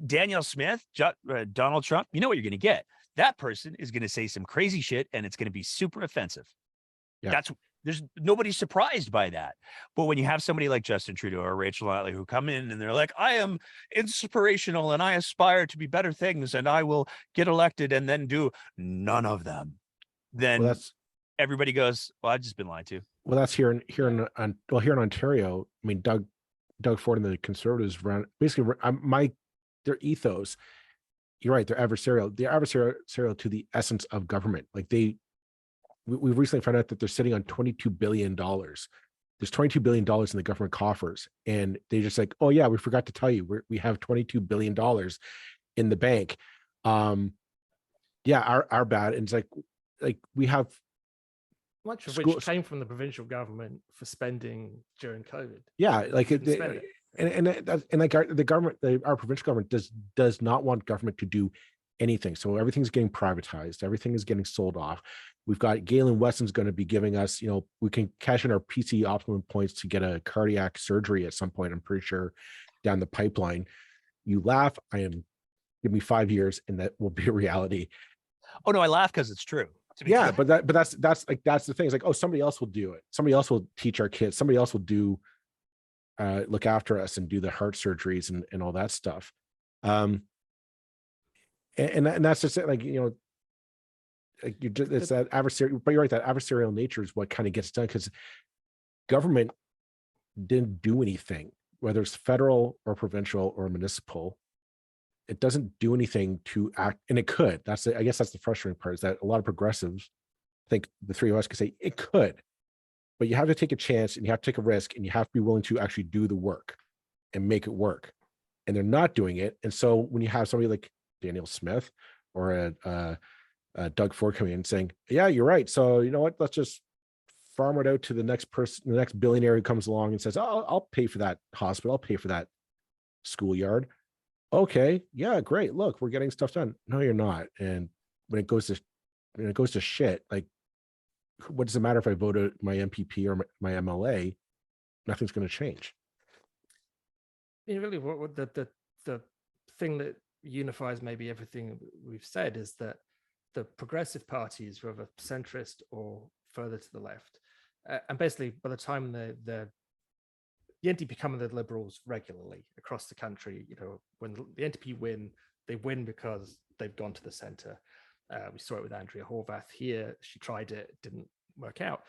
Danielle Smith, Donald Trump, you know what you're going to get. That person is going to say some crazy shit and it's going to be super offensive. Yeah. There's nobody's surprised by that. But when you have somebody like Justin Trudeau or Rachel Notley who come in and they're like, I am inspirational and I aspire to be better things and I will get elected, and then do none of them, then everybody goes, well, I've just been lied to. Well, that's here in Ontario. I mean, Doug Ford and the Conservatives run basically their ethos. You're right. They're adversarial. They're adversarial to the essence of government. Like we've recently found out that they're sitting on $22 billion. There's $22 billion in the government coffers. And they just like, oh yeah, we forgot to tell you, we have $22 billion in the bank. Yeah, our bad. And it's like we have much of which came from the provincial government for spending during COVID. Yeah, like the government, our provincial government does not want government to do anything. So everything's getting privatized. Everything is getting sold off. We've got Galen Weston's going to be giving us, we can cash in our PC optimum points to get a cardiac surgery at some point. I'm pretty sure down the pipeline. You laugh. Give me 5 years and that will be a reality. Oh no, I laugh because it's true. Yeah, but that's the thing. It's like, oh, somebody else will do it. Somebody else will teach our kids. Somebody else will do look after us and do the heart surgeries and all that stuff. And that's just it. Like, it's that adversarial, but you're right, that adversarial nature is what kind of gets done, because government didn't do anything, whether it's federal or provincial or municipal. It doesn't do anything to act, and it could. I guess that's the frustrating part, is that a lot of progressives, I think the three of us could say it could, but you have to take a chance and you have to take a risk and you have to be willing to actually do the work and make it work. And they're not doing it. And so when you have somebody like Danielle Smith or Doug Ford coming in and saying, yeah, you're right. So you know what? Let's just farm it out to the next person, the next billionaire who comes along and says, oh, I'll pay for that hospital. I'll pay for that schoolyard. Okay, yeah, great. Look, we're getting stuff done. No, you're not. And when it goes to shit, like, what does it matter if I voted my MPP or my MLA? Nothing's going to change. Really, what the thing that unifies maybe everything we've said is that the progressive parties, whether centrist or further to the left, and basically by the time the NDP come with the Liberals regularly across the country. When the NDP win, they win because they've gone to the centre. We saw it with Andrea Horwath here. She tried it, didn't work out.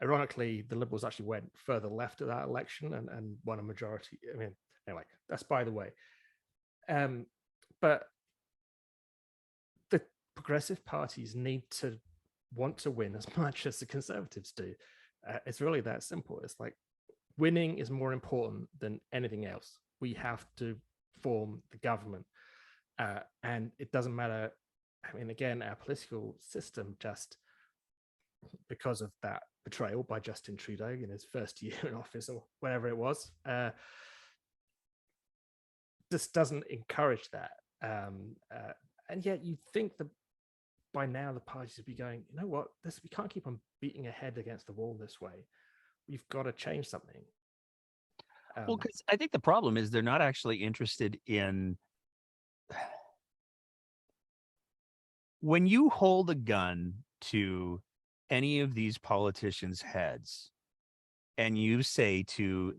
Ironically, the Liberals actually went further left of that election and won a majority. I mean, anyway, that's by the way. But the progressive parties need to want to win as much as the Conservatives do. It's really that simple. It's like, winning is more important than anything else. We have to form the government. And it doesn't matter. I mean, again, our political system, just because of that betrayal by Justin Trudeau in his first year in office or whatever it was, just doesn't encourage that. And yet you'd think that by now the parties would be going, you know what, we can't keep on beating a head against the wall this way. We've got to change something. Well, because I think the problem is they're not actually interested in. When you hold a gun to any of these politicians' heads and you say to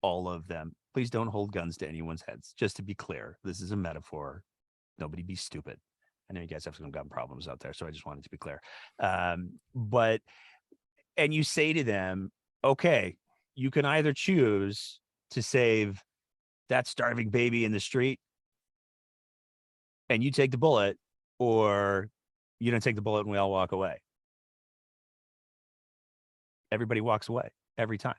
all of them, please don't hold guns to anyone's heads. Just to be clear, this is a metaphor. Nobody be stupid. I know you guys have some gun problems out there, so I just wanted to be clear. And you say to them, okay, you can either choose to save that starving baby in the street and you take the bullet, or you don't take the bullet and we all walk away. Everybody walks away every time.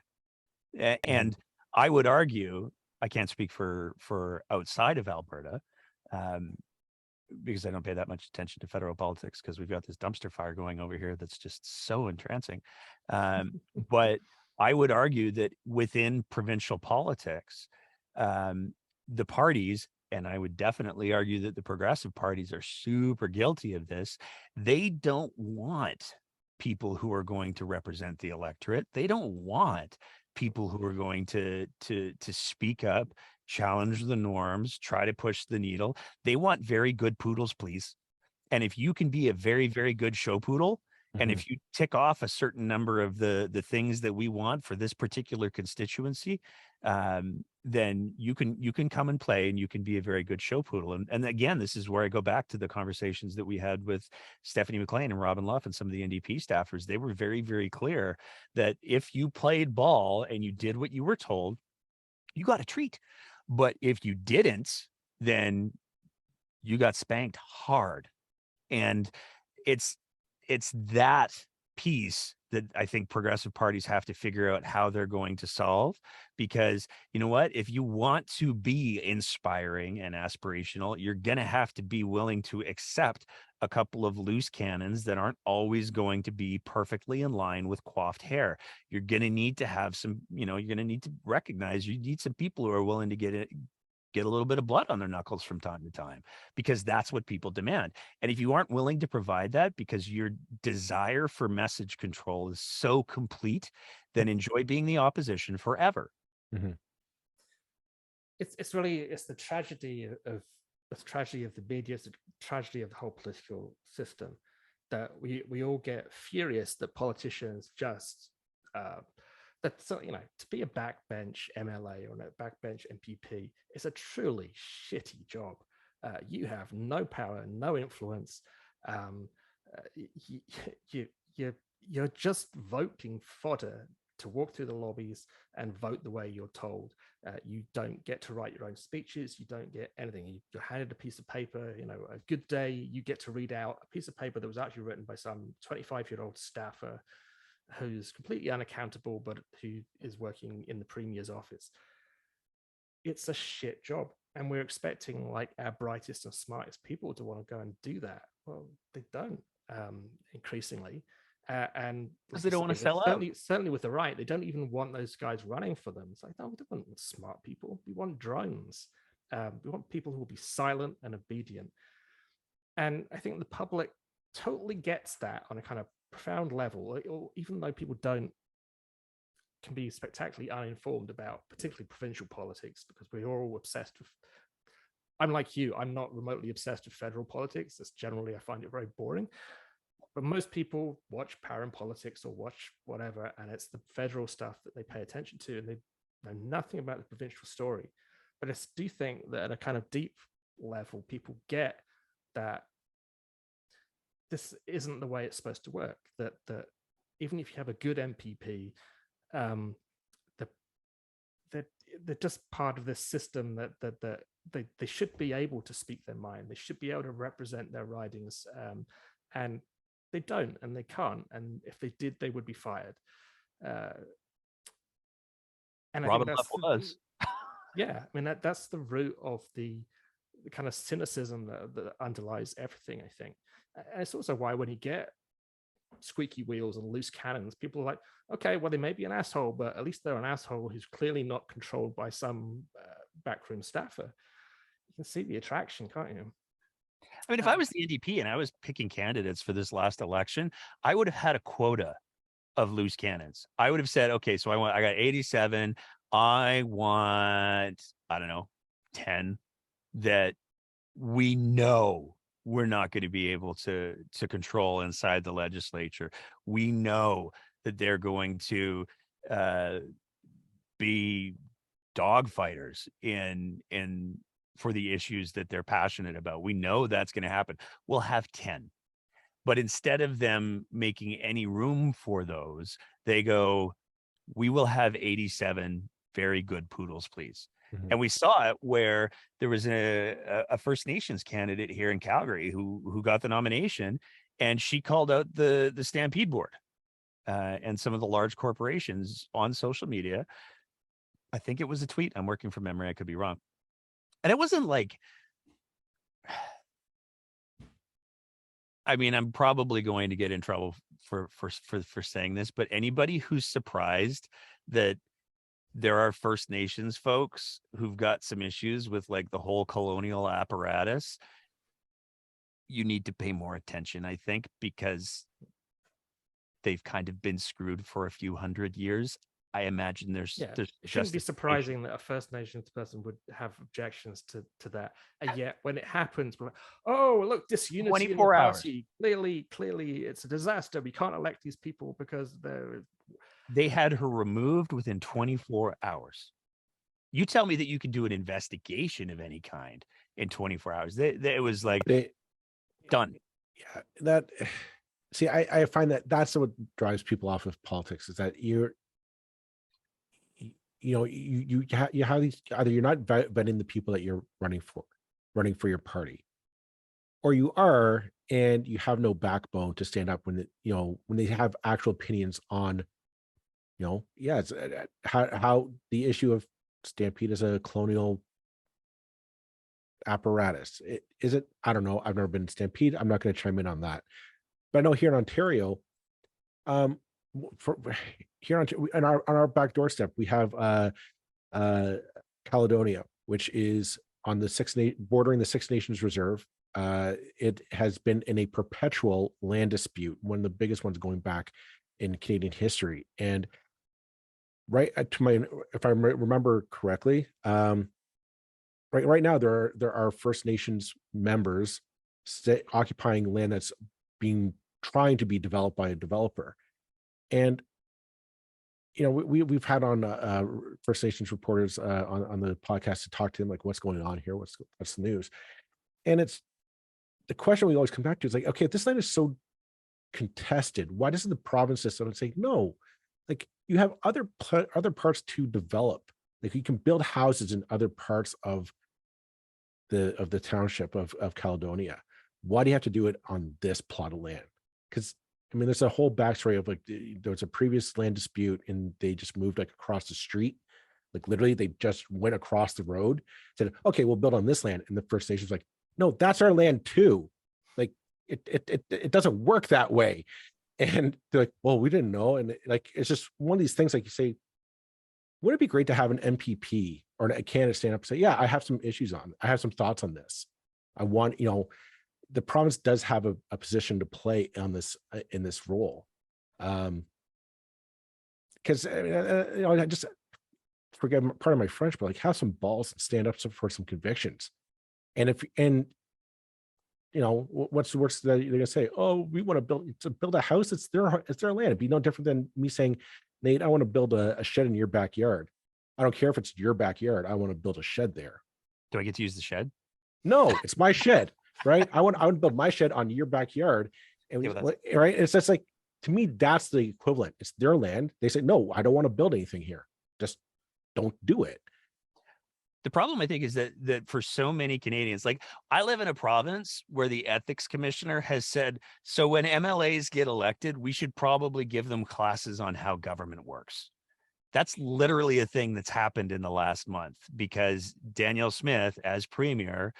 And I would argue, I can't speak for outside of Alberta, because I don't pay that much attention to federal politics because we've got this dumpster fire going over here that's just so entrancing. But I would argue that within provincial politics, the parties and I would definitely argue that the progressive parties are super guilty of this. They don't want people who are going to represent the electorate. They don't want people who are going to speak up, challenge the norms, try to push the needle. They want very good poodles, please. And if you can be a very, very good show poodle, and Mhm. if you tick off a certain number of the things that we want for this particular constituency, then you can come and play, and you can be a very good show poodle. And again, this is where I go back to the conversations that we had with Stephanie McLean and Robin Luff and some of the NDP staffers. They were very, very clear that if you played ball and you did what you were told, you got a treat. But if you didn't, then you got spanked hard. And it's that piece that I think progressive parties have to figure out how they're going to solve. Because you know what, if you want to be inspiring and aspirational, you're going to have to be willing to accept a couple of loose cannons that aren't always going to be perfectly in line with coiffed hair. You're going to need to have some, you're going to need to recognize you need some people who are willing to get a little bit of blood on their knuckles from time to time, because that's what people demand. And if you aren't willing to provide that because your desire for message control is so complete, then enjoy being the opposition forever. Mhm. It's really the tragedy of the media, it's the tragedy of the whole political system, that we all get furious that politicians just to be a backbench MLA or a backbench MPP is a truly shitty job. You have no power, no influence. You're just voting fodder to walk through the lobbies and vote the way you're told. You don't get to write your own speeches. You don't get anything. You're handed a piece of paper. A good day, you get to read out a piece of paper that was actually written by some 25-year-old staffer who's completely unaccountable, but who is working in the premier's office. It's a shit job. And we're expecting like our brightest and smartest people to want to go and do that. Well, they don't, increasingly. And Because they don't want to sell out. Certainly with the right, they don't even want those guys running for them. It's like, no, we don't want smart people. We want drones. We want people who will be silent and obedient. And I think the public totally gets that on a kind of profound level, even though people can be spectacularly uninformed about particularly provincial politics, because we're all obsessed with, I'm like you, I'm not remotely obsessed with federal politics. That's generally, I find it very boring. But most people watch Paralympics or watch whatever, and it's the federal stuff that they pay attention to, and they know nothing about the provincial story. But I do think that at a kind of deep level, people get that this isn't the way it's supposed to work. That even if you have a good MPP, they're just part of this system that they should be able to speak their mind. They should be able to represent their ridings, and they don't, and they can't. And if they did, they would be fired. And Robin I think Luff was. yeah, I mean that's the root of the kind of cynicism that underlies everything, I think. And it's also why when you get squeaky wheels and loose cannons, people are like, okay, well, they may be an asshole, but at least they're an asshole who's clearly not controlled by some backroom staffer. You can see the attraction, can't you? I mean, if I was the NDP and I was picking candidates for this last election, I would have had a quota of loose cannons. I would have said, okay, so I got 87. I want, I don't know, 10 that we know we're not going to be able to control inside the legislature. We know that they're going to be dogfighters in for the issues that they're passionate about. We know that's going to happen. We'll have 10. But instead of them making any room for those, they go, we will have 87 very good poodles, please. Mhm. And we saw it where there was a First Nations candidate here in Calgary who got the nomination, and she called out the Stampede Board and some of the large corporations on social media. I think it was a tweet. I'm working from memory. I could be wrong. And it wasn't like, I mean, I'm probably going to get in trouble for saying this, but anybody who's surprised that there are First Nations folks who've got some issues with like the whole colonial apparatus. You need to pay more attention, I think, because they've kind of been screwed for a few hundred years. I imagine there's It shouldn't be surprising that a First Nations person would have objections to that. And yet when it happens, we're like, oh, look, disunity in the 24 hours. party. Clearly it's a disaster. We can't elect these people because They had her removed within 24 hours. You tell me that you can do an investigation of any kind in 24 hours. It was like done. Yeah, that. See, I find that that's what drives people off of politics, is that you have these, either you're not vetting the people that you're running for your party, or you are, and you have no backbone to stand up when when they have actual opinions on, it's how the issue of Stampede is a colonial apparatus. Is it? I don't know. I've never been to Stampede. I'm not going to chime in on that. But I know here in Ontario, here on our back doorstep, we have Caledonia, which is on the bordering the Six Nations Reserve. It has been in a perpetual land dispute, one of the biggest ones going back in Canadian history. And if I remember correctly, right now there are First Nations members occupying land that's trying to be developed by a developer. And we've had on First Nations reporters on the podcast to talk to them, like, what's going on here, what's the news. And it's the question we always come back to is like, okay, if this land is so contested, why doesn't the province just sort of say no? Like, you have other parts to develop. Like, you can build houses in other parts of the township of Caledonia. Why do you have to do it on this plot of land? Because there's a whole backstory of, like, there was a previous land dispute and they just moved like across the street. Like, literally they just went across the road, said, okay, we'll build on this land. And the First Nations like, no, that's our land too. Like, it doesn't work that way. And they're like, well, we didn't know. And like, it's just one of these things, like you say, wouldn't it be great to have an MPP or a candidate stand up and say, yeah, I have some issues I have some thoughts on this. I want, the province does have a position to play on this in this role, because I just forget part of my French, but like, have some balls and stand up for some convictions. And what's the worst that they're gonna say? Oh, we want to build a house. It's their land. It'd be no different than me saying, Nate, I want to build a shed in your backyard. I don't care if it's your backyard. I want to build a shed there. Do I get to use the shed? No, it's my shed. Right. I want to build my shed on your backyard. And right. It's just like, to me, that's the equivalent. It's their land. They say, no, I don't want to build anything here. Just don't do it. The problem, I think, is that for so many Canadians, like, I live in a province where the ethics commissioner has said, so when MLAs get elected, we should probably give them classes on how government works. That's literally a thing that's happened in the last month, because Danielle Smith, as premier,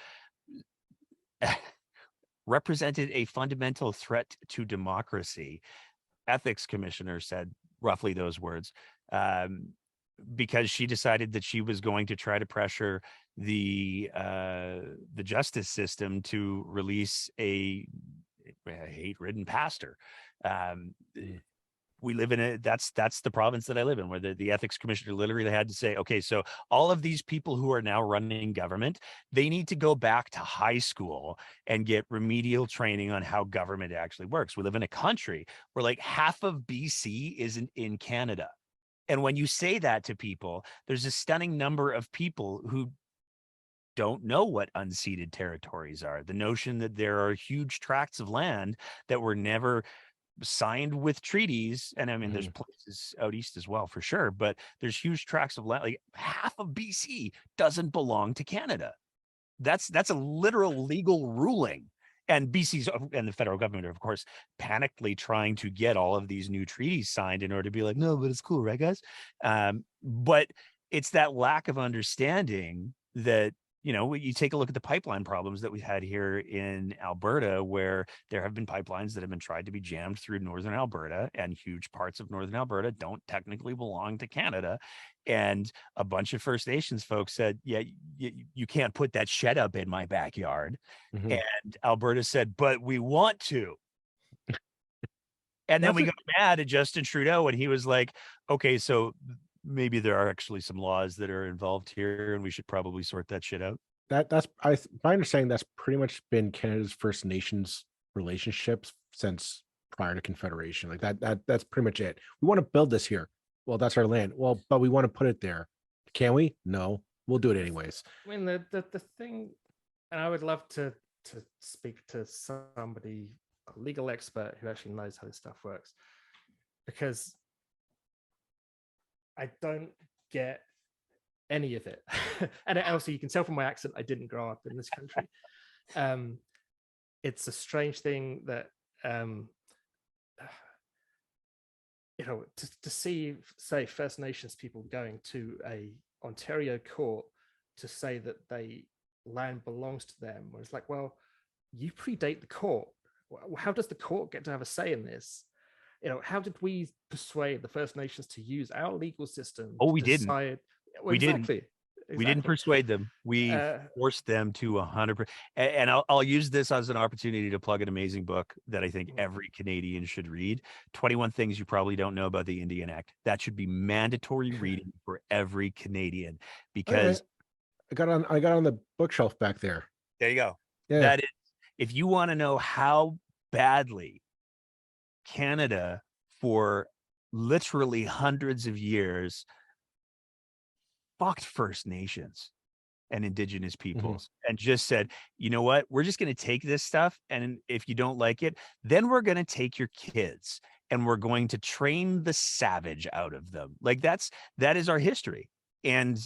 represented a fundamental threat to democracy. Ethics commissioner said roughly those words, because she decided that she was going to try to pressure the justice system to release a hate-ridden pastor. We live in that's the province that I live in, where the ethics commissioner literally had to say, okay, so all of these people who are now running government, they need to go back to high school and get remedial training on how government actually works. We live in a country where like half of BC is in Canada. And when you say that to people, there's a stunning number of people who don't know what unceded territories are. The notion that there are huge tracts of land that were never signed with treaties, and there's places out east as well, for sure, but there's huge tracts of land. Like, half of BC doesn't belong to Canada. That's a literal legal ruling. And BC's and the federal government are, of course, panically trying to get all of these new treaties signed in order to be like, no, but it's cool, right, guys? But it's that lack of understanding that you take a look at the pipeline problems that we've had here in Alberta, where there have been pipelines that have been tried to be jammed through northern Alberta, and huge parts of northern Alberta don't technically belong to Canada. And a bunch of First Nations folks said, yeah, you can't put that shed up in my backyard. Mhm. And Alberta said, but we want to. And then That's we a- got mad at Justin Trudeau, and he was like, okay, so maybe there are actually some laws that are involved here, and we should probably sort that shit out. that's my understanding. That's pretty much been Canada's First Nations relationships since prior to Confederation. Like that's pretty much it. We want to build this here. Well, that's our land. Well, but we want to put it there. Can we? No. We'll do it anyways. I mean, the thing, and I would love to speak to somebody, a legal expert who actually knows how this stuff works, because I don't get any of it. And also, you can tell from my accent, I didn't grow up in this country. It's a strange thing that to see, say, First Nations people going to a Ontario court to say that land belongs to them, where it's like, well, you predate the court. How does the court get to have a say in this? How did we persuade the First Nations to use our legal system? Oh, to we didn't. decide? Well, We didn't. exactly. We didn't persuade them. We forced them to 100%. And I'll use this as an opportunity to plug an amazing book that I think every Canadian should read. 21 Things You Probably Don't Know About the Indian Act. That should be mandatory reading for every Canadian, because I got on the bookshelf back there. there you go. Yeah. That is, if you want to know how badly Canada, for literally hundreds of years, fucked First Nations and Indigenous peoples, and just said, you know what, we're just going to take this stuff, and if you don't like it, then we're going to take your kids and we're going to train the savage out of them. Like that is our history. And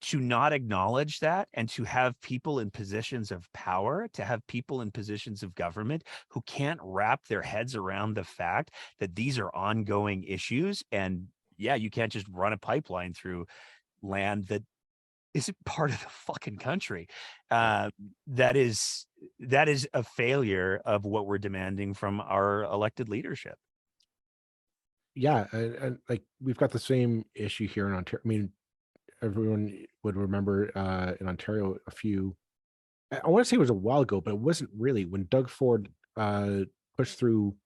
to not acknowledge that, and to have people in positions of power, to have people in positions of government who can't wrap their heads around the fact that these are ongoing issues, and you can't just run a pipeline through land that isn't part of the fucking country. That is a failure of what we're demanding from our elected leadership. Yeah, and like we've got the same issue here in Ontario. I mean, everyone would remember in Ontario I want to say it was a while ago, but it wasn't really, when Doug Ford pushed through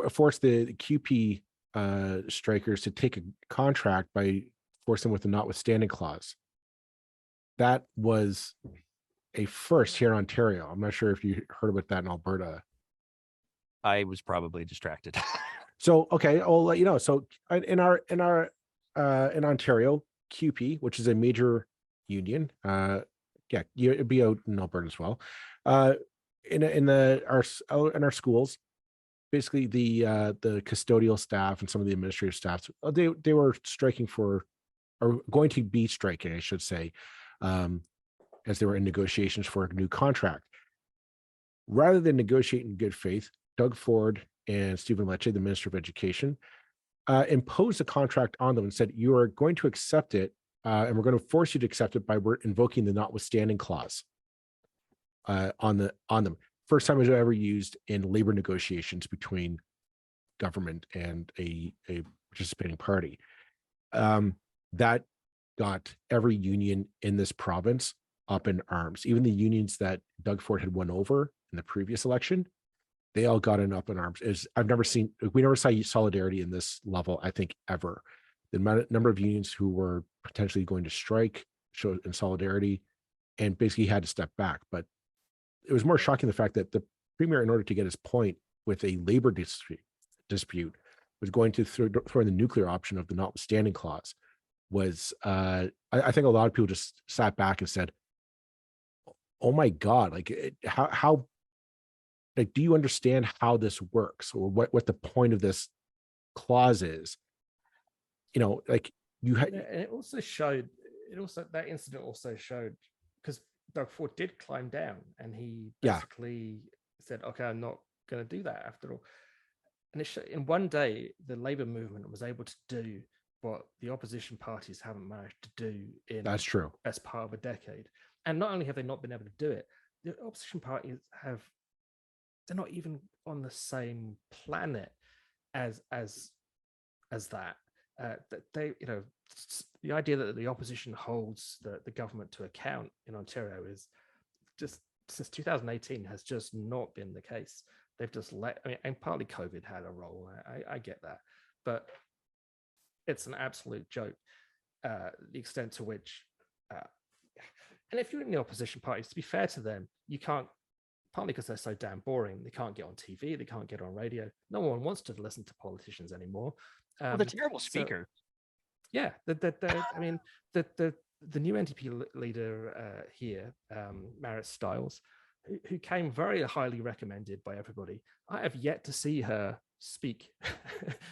forced the QP strikers to take a contract by forcing with the notwithstanding clause. That was a first here in Ontario. I'm not sure if you heard about that in Alberta. I was probably distracted. So okay, I'll let you know. So in Ontario, QP, which is a major union, it'd be out in Alberta as well. In our schools, basically the custodial staff and some of the administrative staff, they were striking or going to be striking, I should say, as they were in negotiations for a new contract. Rather than negotiate in good faith, Doug Ford and Stephen Lecce, the Minister of Education, imposed a contract on them and said, you are going to accept it, and we're going to force you to accept it by invoking the notwithstanding clause on them. First time it was ever used in labor negotiations between government and a participating party. That got every union in this province up in arms. Even the unions that Doug Ford had won over in the previous election, they all got up in arms. We never saw solidarity in this level, I think, ever. The number of unions who were potentially going to strike showed in solidarity, and basically had to step back. But it was more shocking the fact that the premier, in order to get his point with a labor dispute, was going to throw in the nuclear option of the notwithstanding clause. I think a lot of people just sat back and said, oh my God, like how like, do you understand how this works, or what the point of this clause is? Like you had. And that incident also showed, because Doug Ford did climb down, and he basically said, okay, I'm not going to do that after all. And in one day, the labor movement was able to do what the opposition parties haven't managed to do in That's true. best part of a decade. And not only have they not been able to do it, the opposition parties they're not even on the same planet as that. That they, the idea that the opposition holds the government to account in Ontario is just, since 2018, has just not been the case. They've just and partly COVID had a role. I get that, but it's an absolute joke, the extent to which, and if you're in the opposition parties, to be fair to them, you can't, partly because they're so damn boring, they can't get on TV, they can't get on radio. No one wants to listen to politicians anymore. Well, the terrible speaker. Yeah, I mean, the new NDP leader here, Marit Stiles, who came very highly recommended by everybody. I have yet to see her speak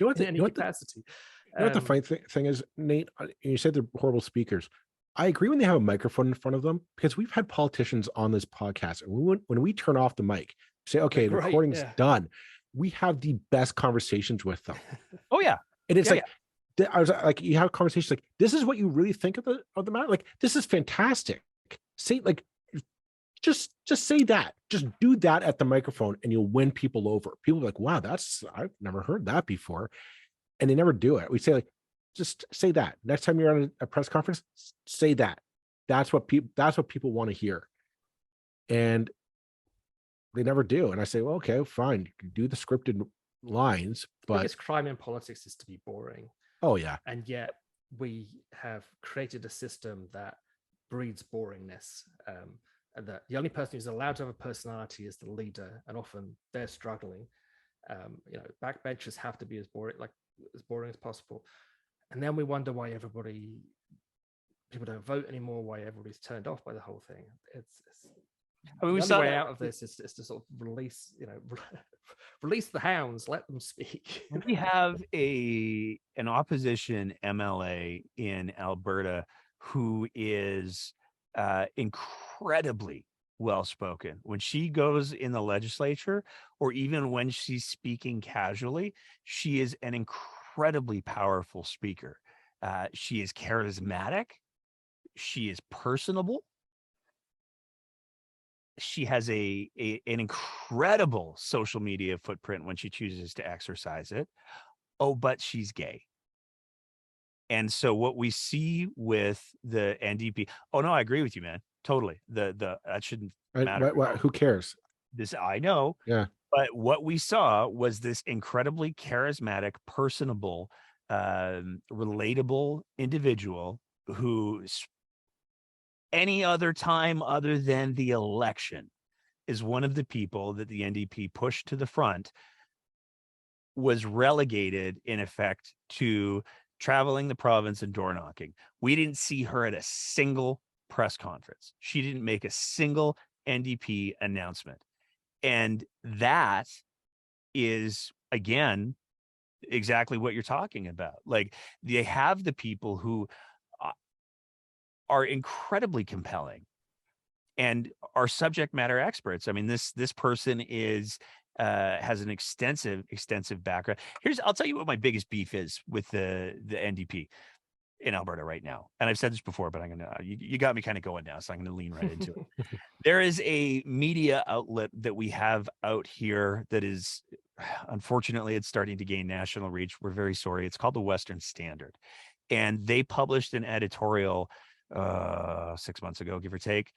in any capacity. You know what the funny thing is, Nate? You said they're horrible speakers. I agree when they have a microphone in front of them, because we've had politicians on this podcast, and when we turn off the mic, say, "Okay, the recording's done," we have the best conversations with them. Oh yeah, and it's I was like, you have conversations like, "This is what you really think of the matter. Like, this is fantastic." Say just say that. Just do that at the microphone, and you'll win people over. People are like, "Wow, I've never heard that before," and they never do it. We say just say that. Next time you're on a press conference, say that. That's what people want to hear. And they never do. And I say, well, okay, fine. You can do the scripted lines, but the biggest crime in politics is to be boring. Oh yeah. And yet we have created a system that breeds boringness. And that the only person who's allowed to have a personality is the leader, and often they're struggling. Backbenchers have to be as boring as possible. And then we wonder why people don't vote anymore, why everybody's turned off by the whole thing. The only way out of this is to sort of release the hounds, let them speak. We have an opposition MLA in Alberta who is incredibly well-spoken. When she goes in the legislature, or even when she's speaking casually, she is an incredibly powerful speaker. She is charismatic. She is personable. She has an incredible social media footprint when she chooses to exercise it. Oh, but she's gay. And so what we see with the NDP, oh no, I agree with you, man. Totally. That shouldn't matter. Who cares? This, I know. Yeah. But what we saw was this incredibly charismatic, personable, relatable individual who any other time other than the election is one of the people that the NDP pushed to the front, was relegated in effect to traveling the province and door knocking. We didn't see her at a single press conference. She didn't make a single NDP announcement. And that is, again, exactly what you're talking about. Like, they have the people who are incredibly compelling and are subject matter experts. I mean, this person has an extensive background. I'll tell you what my biggest beef is with the NDP in Alberta right now. And I've said this before, but you got me kind of going now, so I'm going to lean right into it. There is a media outlet that we have out here that is, unfortunately, it's starting to gain national reach. We're very sorry. It's called the Western Standard. And they published an editorial 6 months ago, give or take,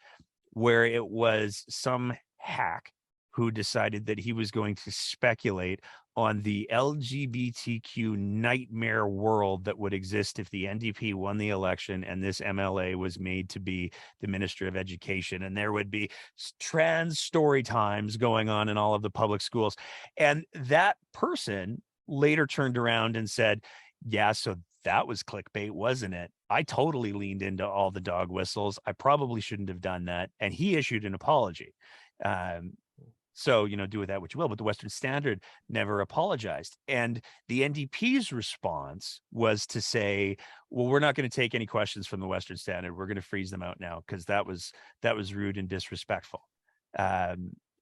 where it was some hack who decided that he was going to speculate on the LGBTQ nightmare world that would exist if the NDP won the election and this MLA was made to be the Minister of Education. And there would be trans story times going on in all of the public schools. And that person later turned around and said, yeah, so that was clickbait, wasn't it? I totally leaned into all the dog whistles. I probably shouldn't have done that. And he issued an apology. So, do with that what you will, but the Western Standard never apologized. And the NDP's response was to say, well, we're not going to take any questions from the Western Standard. We're going to freeze them out now because that was rude and disrespectful.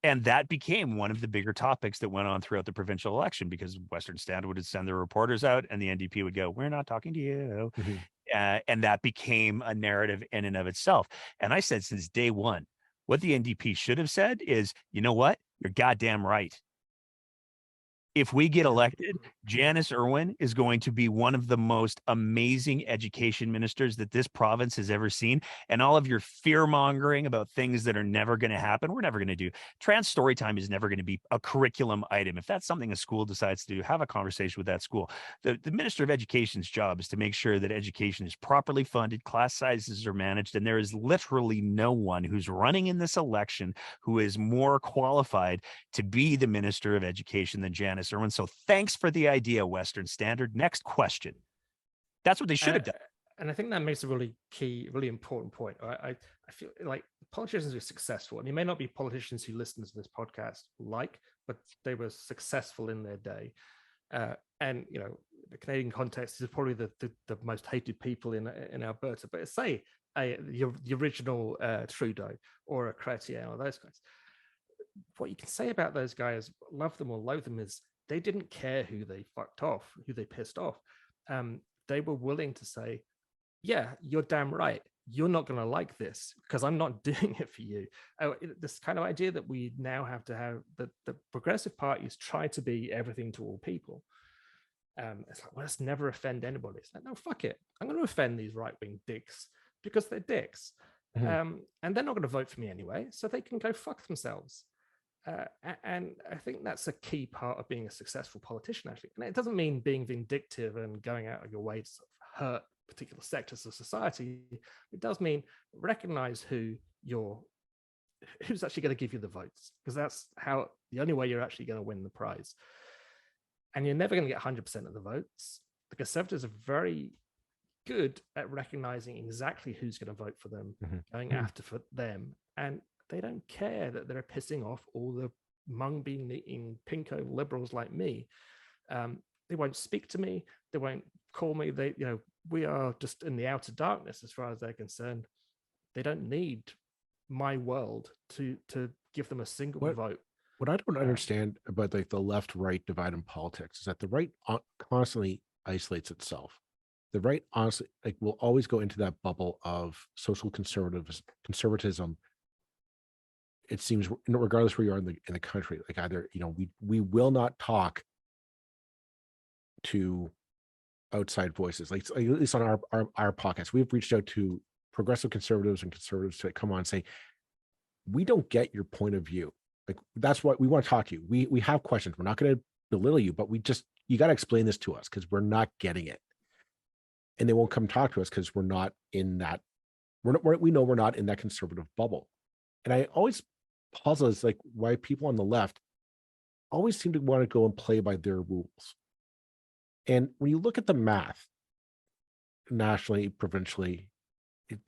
And that became one of the bigger topics that went on throughout the provincial election, because Western Standard would send their reporters out and the NDP would go, "We're not talking to you." And that became a narrative in and of itself. And I said since day one, what the NDP should have said is, you know what? You're goddamn right. If we get elected, Janice Irwin is going to be one of the most amazing education ministers that this province has ever seen. And all of your fear mongering about things that are never going to happen, we're never going to do. Trans story time is never going to be a curriculum item. If that's something a school decides to do, have a conversation with that school. The Minister of Education's job is to make sure that education is properly funded, class sizes are managed, and there is literally no one who's running in this election who is more qualified to be the Minister of Education than Janice Irwin. So thanks for the idea, Western Standard. Next question. That's what they should have done. And I think that makes a really key, really important point. I feel like politicians who are successful, and you may not be politicians who listen to this podcast but they were successful in their day. And you know, the Canadian context is probably the most hated people in Alberta. But say the original Trudeau or a Chrétien or those guys. What you can say about those guys, love them or loathe them, is they didn't care who they fucked off, who they pissed off. They were willing to say, yeah, you're damn right. You're not going to like this because I'm not doing it for you. This kind of idea that we now have to have, that the progressive parties try to be everything to all people. It's like, well, let's never offend anybody. It's like, no, fuck it. I'm going to offend these right-wing dicks because they're dicks. And they're not going to vote for me anyway, so they can go fuck themselves. And I think that's a key part of being a successful politician, actually. And it doesn't mean being vindictive and going out of your way to sort of hurt particular sectors of society. It does mean recognize who's actually going to give you the votes, because that's the only way you're actually going to win the prize. And you're never going to get 100% of the votes. The Conservatives are very good at recognizing exactly who's going to vote for them, going after for them, and they don't care that they're pissing off all the mung bean eating pinko liberals like me. They won't speak to me. They won't call me. We are just in the outer darkness as far as they're concerned. They don't need my world to give them a single vote. What I don't understand about the left-right divide in politics is that the right constantly isolates itself. The right honestly will always go into that bubble of social conservatism. It seems, regardless where you are in the country, either we will not talk to outside voices. At least on our podcast, we've reached out to progressive conservatives and conservatives to come on and say, we don't get your point of view. That's what we want to talk to you. We have questions. We're not going to belittle you, but you got to explain this to us because we're not getting it. And they won't come talk to us because we're not in that. We know we're not in that conservative bubble. And I always puzzle is why people on the left always seem to want to go and play by their rules. And when you look at the math nationally, provincially,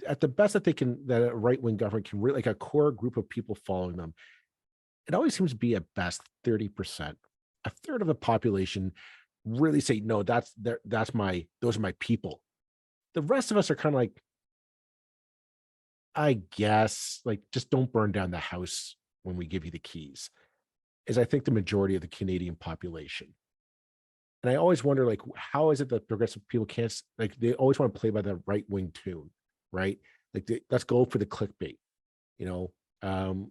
at the best that a right-wing government can really, a core group of people following them, it always seems to be at best 30%. A third of the population really say, no, those are my people. The rest of us are kind of I guess, just don't burn down the house when we give you the keys, is I think the majority of the Canadian population. And I always wonder, how is it that progressive people can't, they always want to play by the right-wing tune, right? Let's go for the clickbait,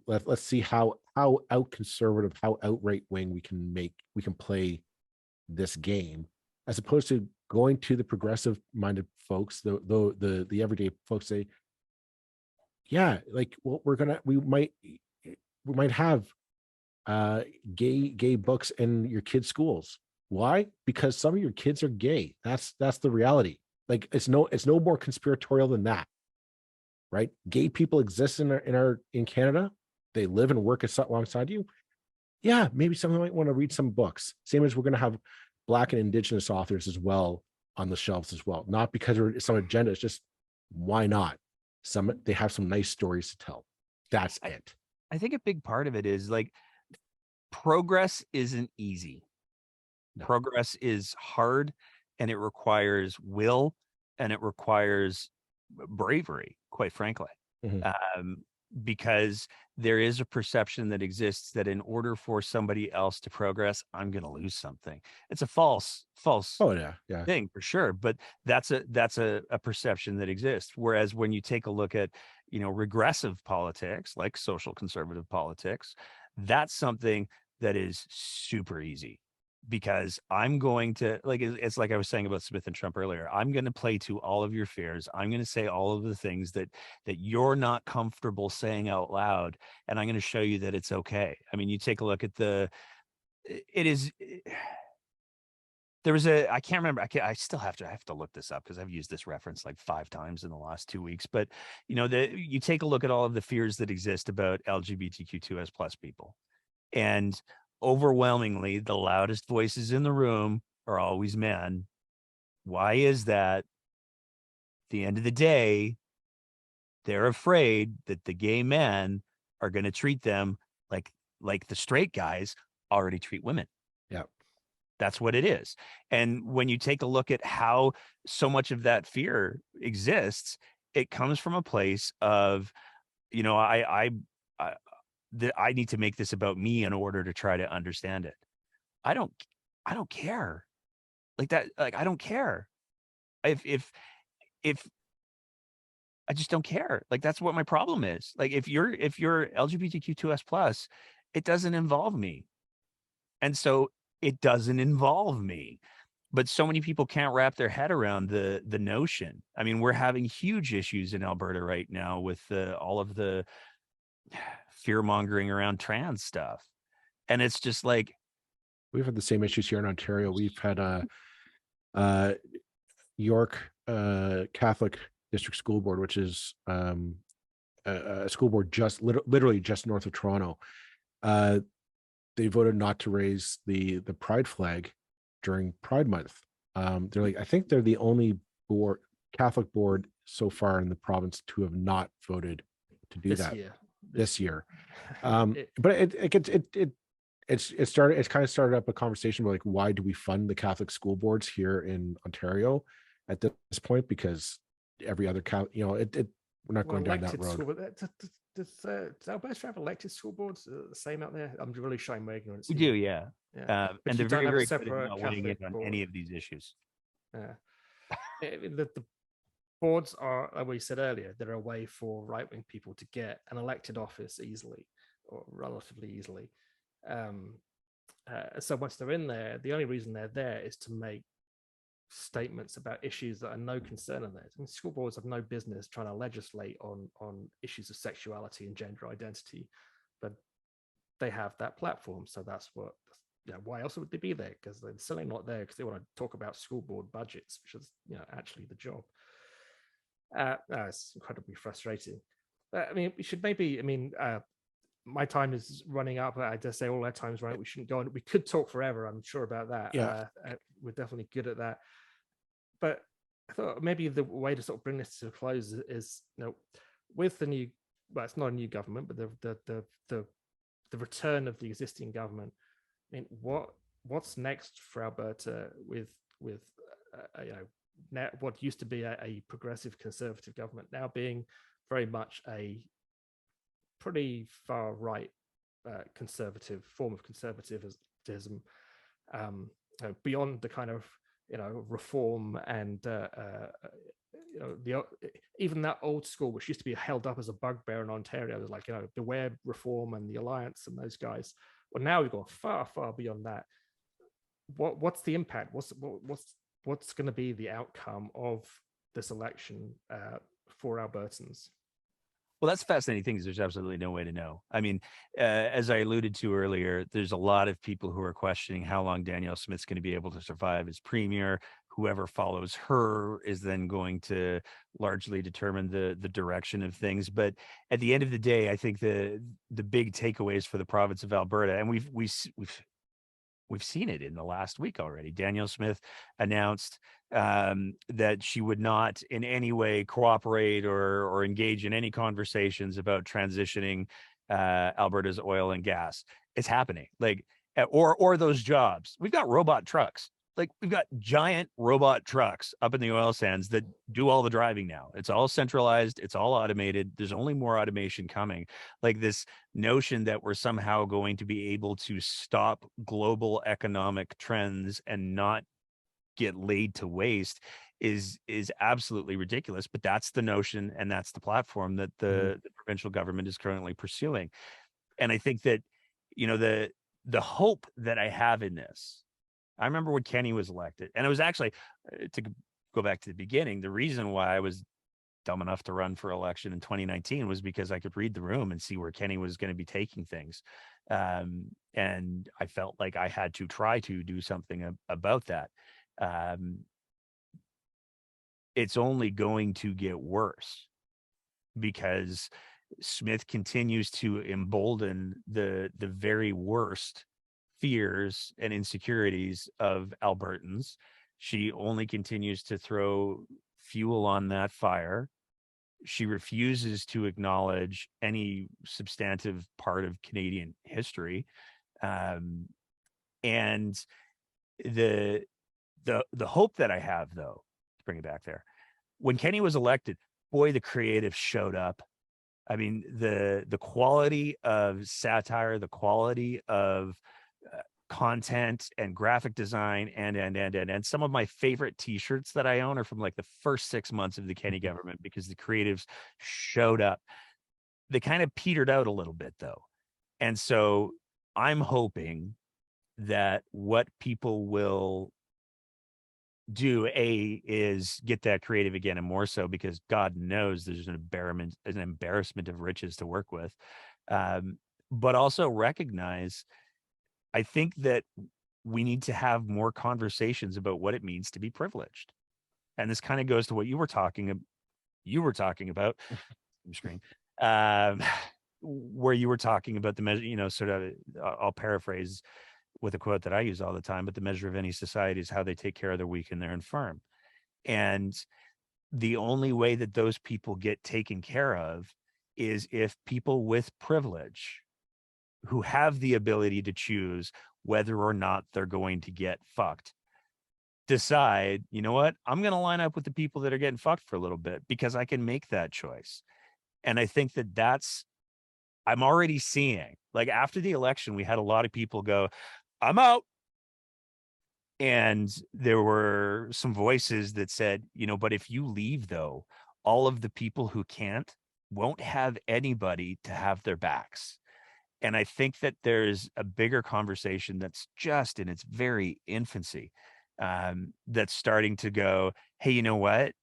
let's see how out conservative, how out right-wing we can play this game, as opposed to going to the progressive-minded folks, the everyday folks, say, yeah, we might have gay books in your kids' schools. Why? Because some of your kids are gay. That's the reality. It's no more conspiratorial than that, right? Gay people exist in Canada. They live and work alongside you. Yeah, maybe someone might want to read some books. Same as we're going to have Black and Indigenous authors as well on the shelves as well. Not because it's some agenda. It's just, why not? They have some nice stories to tell. That's it. I think a big part of it is progress isn't easy. No. Progress is hard, and it requires will, and it requires bravery, quite frankly. because there is a perception that exists that in order for somebody else to progress, I'm going to lose something. It's a false Oh yeah. thing for sure, but that's a perception that exists. Whereas when you take a look at, you know, regressive politics, like social conservative politics, that's something that is super easy, because I'm going to, like, it's like I was saying about Smith and Trump earlier. I'm going to play to all of your fears. I'm going to say all of the things that you're not comfortable saying out loud, and I'm going to show you that it's okay. I mean, you take a look at it is. There was I can't remember. I still have to look this up because I've used this reference like 5 times in the last 2 weeks. But you know, you take a look at all of the fears that exist about LGBTQ2S plus people, and overwhelmingly, the loudest voices in the room are always men. Why is that? At the end of the day, they're afraid that the gay men are going to treat them like the straight guys already treat women. Yeah. That's what it is. And when you take a look at how so much of that fear exists, it comes from a place of, you know, I need to make this about me in order to try to understand it. I don't care like that. Like, I don't care if I just don't care. Like, that's what my problem is. Like, if you're LGBTQ2S plus, it doesn't involve me. And so it doesn't involve me. But so many people can't wrap their head around the notion. I mean, we're having huge issues in Alberta right now with all of the fear mongering around trans stuff. And it's just like, We've had the same issues here in Ontario. We've had a York Catholic District School Board, which is a school board just literally just north of Toronto. They voted not to raise the pride flag during Pride Month. They're like, I think they're the only Catholic board so far in the province to have not voted to do that this year. But it's kind of started up a conversation about, like, why do we fund the Catholic school boards here in Ontario at this point? Because every other we're not going down that road. Does Alberta have elected school boards the same out there? I'm really showing my ignorance. We do, yeah. But and you they're don't very, have a very good at separate not weighing in Catholic on board. any of these issues. Yeah. The boards are, like we said earlier, they're a way for right-wing people to get an elected office easily, or relatively easily. So once they're in there, the only reason they're there is to make statements about issues that are no concern of theirs. I mean, school boards have no business trying to legislate on issues of sexuality and gender identity, but they have that platform. So that's what, why else would they be there? Because they're certainly not there because they want to talk about school board budgets, which is, actually the job. It's incredibly frustrating. I mean, we should maybe, my time is running up. I just say all our time's running. We shouldn't go on. We could talk forever. I'm sure about that. Yeah. We're definitely good at that. But I thought maybe the way to sort of bring this to a close is, with the new, well, it's not a new government, but the return of the existing government. I mean, what's next for Alberta with now what used to be a progressive conservative government now being very much a pretty far right conservative form of conservatism, beyond the kind of reform and even that old school, which used to be held up as a bugbear in Ontario, was like, beware reform and the Alliance and those guys. Well, now we've gone far beyond that. What's the impact? What's going to be the outcome of this election for Albertans? Well, that's a fascinating thing, because there's absolutely no way to know. I mean, as I alluded to earlier, there's a lot of people who are questioning how long Danielle Smith's going to be able to survive as premier. Whoever follows her is then going to largely determine the direction of things. But at the end of the day, I think the big takeaways for the province of Alberta, and we've seen it in the last week already. Danielle Smith announced that she would not in any way cooperate or engage in any conversations about transitioning Alberta's oil and gas. It's happening. Like, or those jobs. We've got robot trucks. Like, we've got giant robot trucks up in the oil sands that do all the driving now. It's all centralized. It's all automated. There's only more automation coming. Like, this notion that we're somehow going to be able to stop global economic trends and not get laid to waste is absolutely ridiculous. But that's the notion, and that's the platform that the provincial government is currently pursuing. And I think that, you know, the hope that I have in this, I remember when Kenny was elected, and it was actually, to go back to the beginning, the reason why I was dumb enough to run for election in 2019 was because I could read the room and see where Kenny was going to be taking things. And I felt like I had to try to do something about that. It's only going to get worse because Smith continues to embolden the very worst fears and insecurities of Albertans. She only continues to throw fuel on that fire. She refuses to acknowledge any substantive part of Canadian history. And the hope that I have, though, to bring it back there, when Kenny was elected, boy, the creative showed up. I mean, the quality of satire, the quality of content and graphic design, and some of my favorite T-shirts that I own are from like the first 6 months of the Kenny government, because the creatives showed up. They kind of petered out a little bit, though, and so I'm hoping that what people will do is get that creative again, and more so because God knows there's an embarrassment of riches to work with, but also recognize, I think that we need to have more conversations about what it means to be privileged. And this kind of goes to what you were talking about screen, where you were talking about the measure, you know, sort of, I'll paraphrase with a quote that I use all the time, but the measure of any society is how they take care of their weak and their infirm. And the only way that those people get taken care of is if people with privilege, who have the ability to choose whether or not they're going to get fucked, decide, you know what, I'm going to line up with the people that are getting fucked for a little bit because I can make that choice. And I think that I'm already seeing, like, after the election, we had a lot of people go, I'm out. And there were some voices that said, you know, but if you leave, though, all of the people who can't won't have anybody to have their backs. And I think that there's a bigger conversation that's just in its very infancy, that's starting to go, hey, you know what?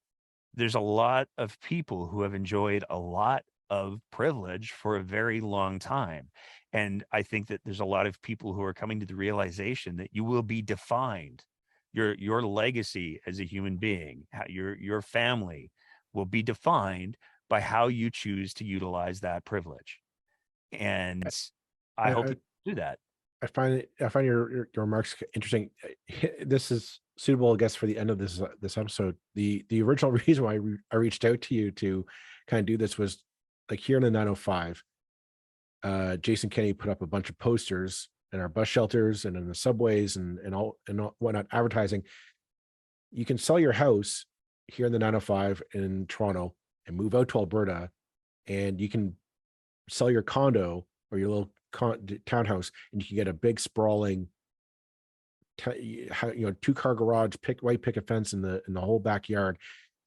There's a lot of people who have enjoyed a lot of privilege for a very long time. And I think that there's a lot of people who are coming to the realization that you will be defined. Your legacy as a human being, your family will be defined by how you choose to utilize that privilege. And I hope you do that. I find your remarks interesting. This is suitable, I guess, for the end of this episode. The original reason why I reached out to you to kind of do this was, like, here in the 905, Jason Kenney put up a bunch of posters in our bus shelters and in the subways and all whatnot, advertising. You can sell your house here in the 905 in Toronto and move out to Alberta, and you can sell your condo or your little townhouse, and you can get a big sprawling, 2-car garage, white picket fence in the whole backyard,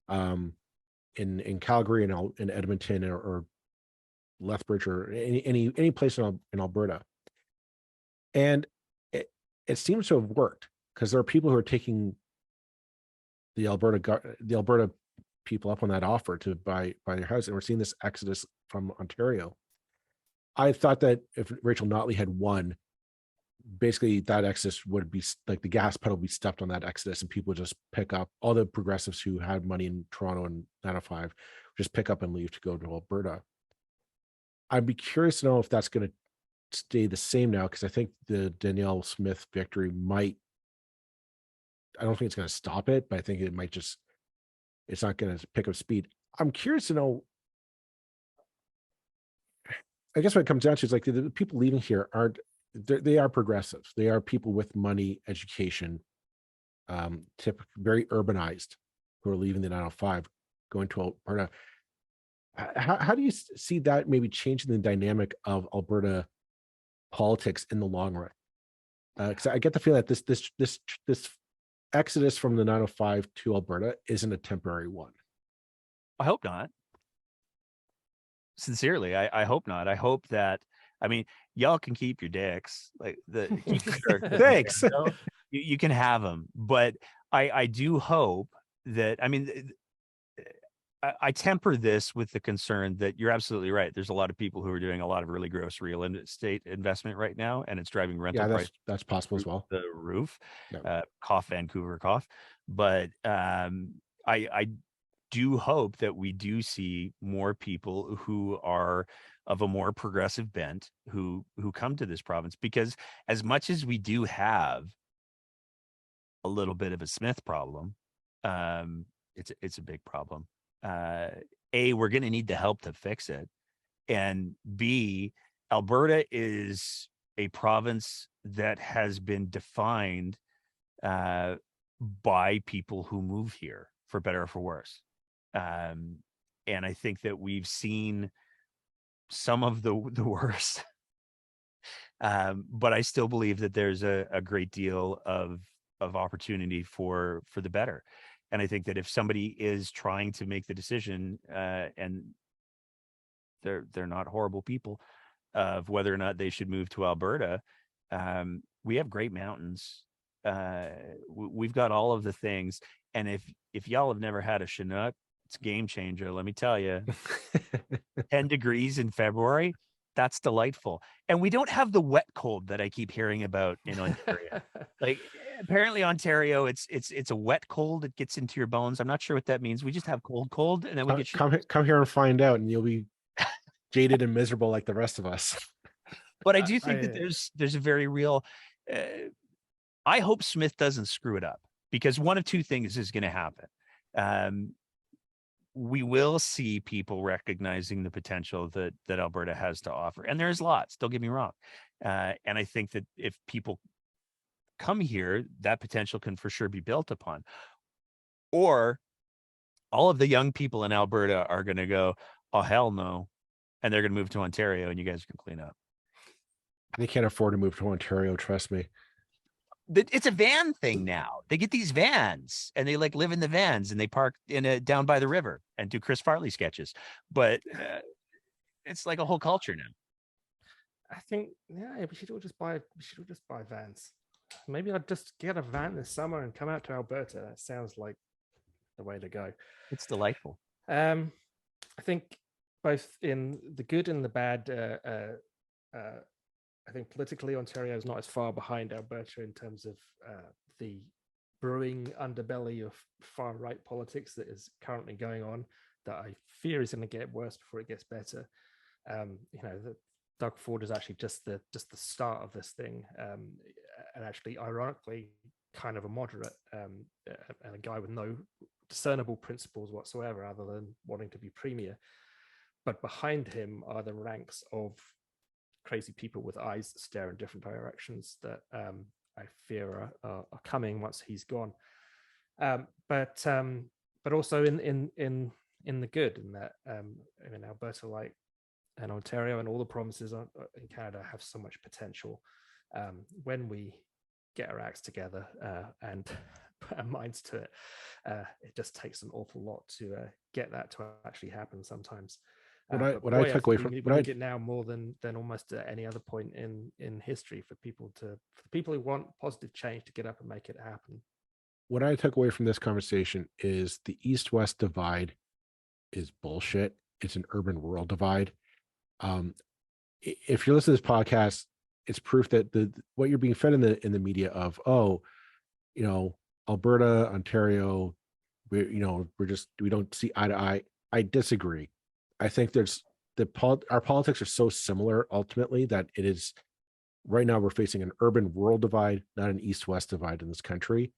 in Calgary and in Edmonton or Lethbridge or any place in Alberta. And it seems to have worked, because there are people who are taking the Alberta people up on that offer to buy their house, and we're seeing this exodus from Ontario. I thought that if Rachel Notley had won, basically that exodus would be like the gas pedal would be stepped on that exodus, and people would just pick up, all the progressives who had money in Toronto and 905 just pick up and leave to go to Alberta. I'd be curious to know if that's going to stay the same now, because I think the Danielle Smith victory I don't think it's going to stop it, but I think it's not going to pick up speed. I'm curious to know, I guess what it comes down to is, like, the people leaving here they are progressives. They are people with money, education, very urbanized, who are leaving the 905, going to Alberta. How do you see that maybe changing the dynamic of Alberta politics in the long run? Because I get the feeling that this exodus from the 905 to Alberta isn't a temporary one. I hope not. Sincerely, I hope not. I hope that, I mean, y'all can keep your dicks, like keep your Thanks. you can have them, but I do hope that, I mean, I temper this with the concern that you're absolutely right. There's a lot of people who are doing a lot of really gross real estate investment right now, and it's driving rental prices that's possible as well. the roof. Yeah. Cough, Vancouver, cough. But I do hope that we do see more people who are of a more progressive bent who come to this province, because as much as we do have a little bit of a Smith problem, it's a big problem. A, we're going to need the help to fix it, and B, Alberta is a province that has been defined by people who move here, for better or for worse. And I think that we've seen some of the worst, but I still believe that there's a great deal of opportunity for the better. And I think that if somebody is trying to make the decision, and they're not horrible people, of whether or not they should move to Alberta, we have great mountains. We've got all of the things. And if y'all have never had a Chinook, it's a game changer. Let me tell you, 10 degrees in February, that's delightful. And we don't have the wet cold that I keep hearing about in Ontario. Like, apparently Ontario, it's a wet cold. It gets into your bones. I'm not sure what that means. We just have cold, and then we get come here and find out, and you'll be jaded and miserable like the rest of us. But I do think that there's a very real. I hope Smith doesn't screw it up, because one of two things is going to happen. We will see people recognizing the potential that Alberta has to offer. And there's lots, don't get me wrong. And I think that if people come here, that potential can for sure be built upon. Or all of the young people in Alberta are going to go, oh, hell no. And they're going to move to Ontario, and you guys can clean up. They can't afford to move to Ontario, trust me. It's a van thing now. They get these vans, and they like live in the vans, and they park down by the river and do Chris Farley sketches. But it's like a whole culture now. I think, yeah, we should all just buy vans. Maybe I'll just get a van this summer and come out to Alberta. That sounds like the way to go. It's delightful. I think both in the good and the bad, I think politically Ontario is not as far behind Alberta in terms of the brewing underbelly of far-right politics that is currently going on, that I fear is going to get worse before it gets better. Doug Ford is actually just the start of this thing, and actually, ironically, kind of a moderate and a guy with no discernible principles whatsoever, other than wanting to be premier. But behind him are the ranks of crazy people with eyes that stare in different directions that I fear are coming once he's gone. But also in the good, in that Alberta, like, and Ontario and all the provinces in Canada have so much potential. When we get our acts together and put our minds to it, it just takes an awful lot to get that to actually happen sometimes. What I took away from we need it now more than almost at any other point in history, for the people who want positive change to get up and make it happen. What I took away from this conversation is the East-West divide is bullshit. It's an urban-rural divide. If you're listening to this podcast, it's proof that what you're being fed in the media of, Alberta, Ontario, we don't see eye to eye. I disagree. I think our politics are so similar ultimately that it is right now we're facing an urban-rural divide, not an East-West divide in this country.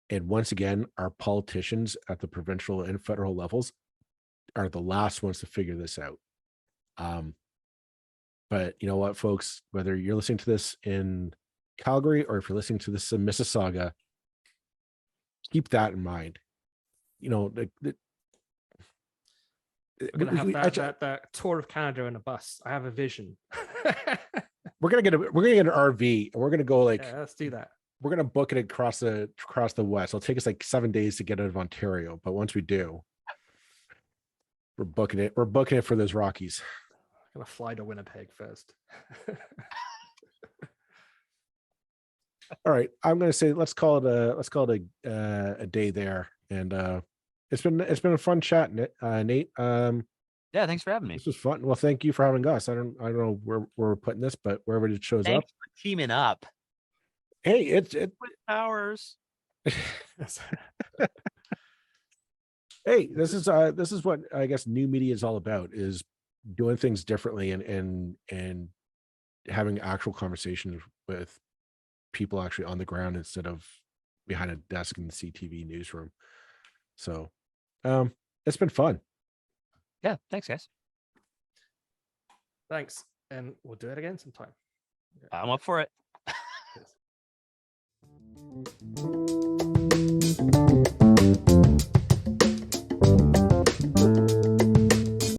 And once again, our politicians at the provincial and federal levels are the last ones to figure this out. But you know what, folks, whether you're listening to this in Calgary or if you're listening to this in Mississauga, keep that in mind. You know, We're gonna have that tour of Canada in a bus. I have a vision. we're gonna get an RV and we're gonna go like, yeah, let's do that. We're gonna book it across the west. It'll take us like 7 days to get out of Ontario, but once we do, we're booking it. We're booking it for those Rockies. I'm gonna fly to Winnipeg first. All right, I'm gonna say let's call it a day there, and it's been a fun chat, Nate. Yeah, thanks for having me. This was fun. Well, thank you for having us. I don't know where we're putting this, but wherever it shows Thanks up. for teaming up. Hey, it's with powers. Hey, this is what I guess new media is all about, is doing things differently and having actual conversations with people actually on the ground instead of behind a desk in the CTV newsroom. So it's been fun. Yeah, thanks guys. Thanks, and we'll do it again sometime. I'm up for it. Yes.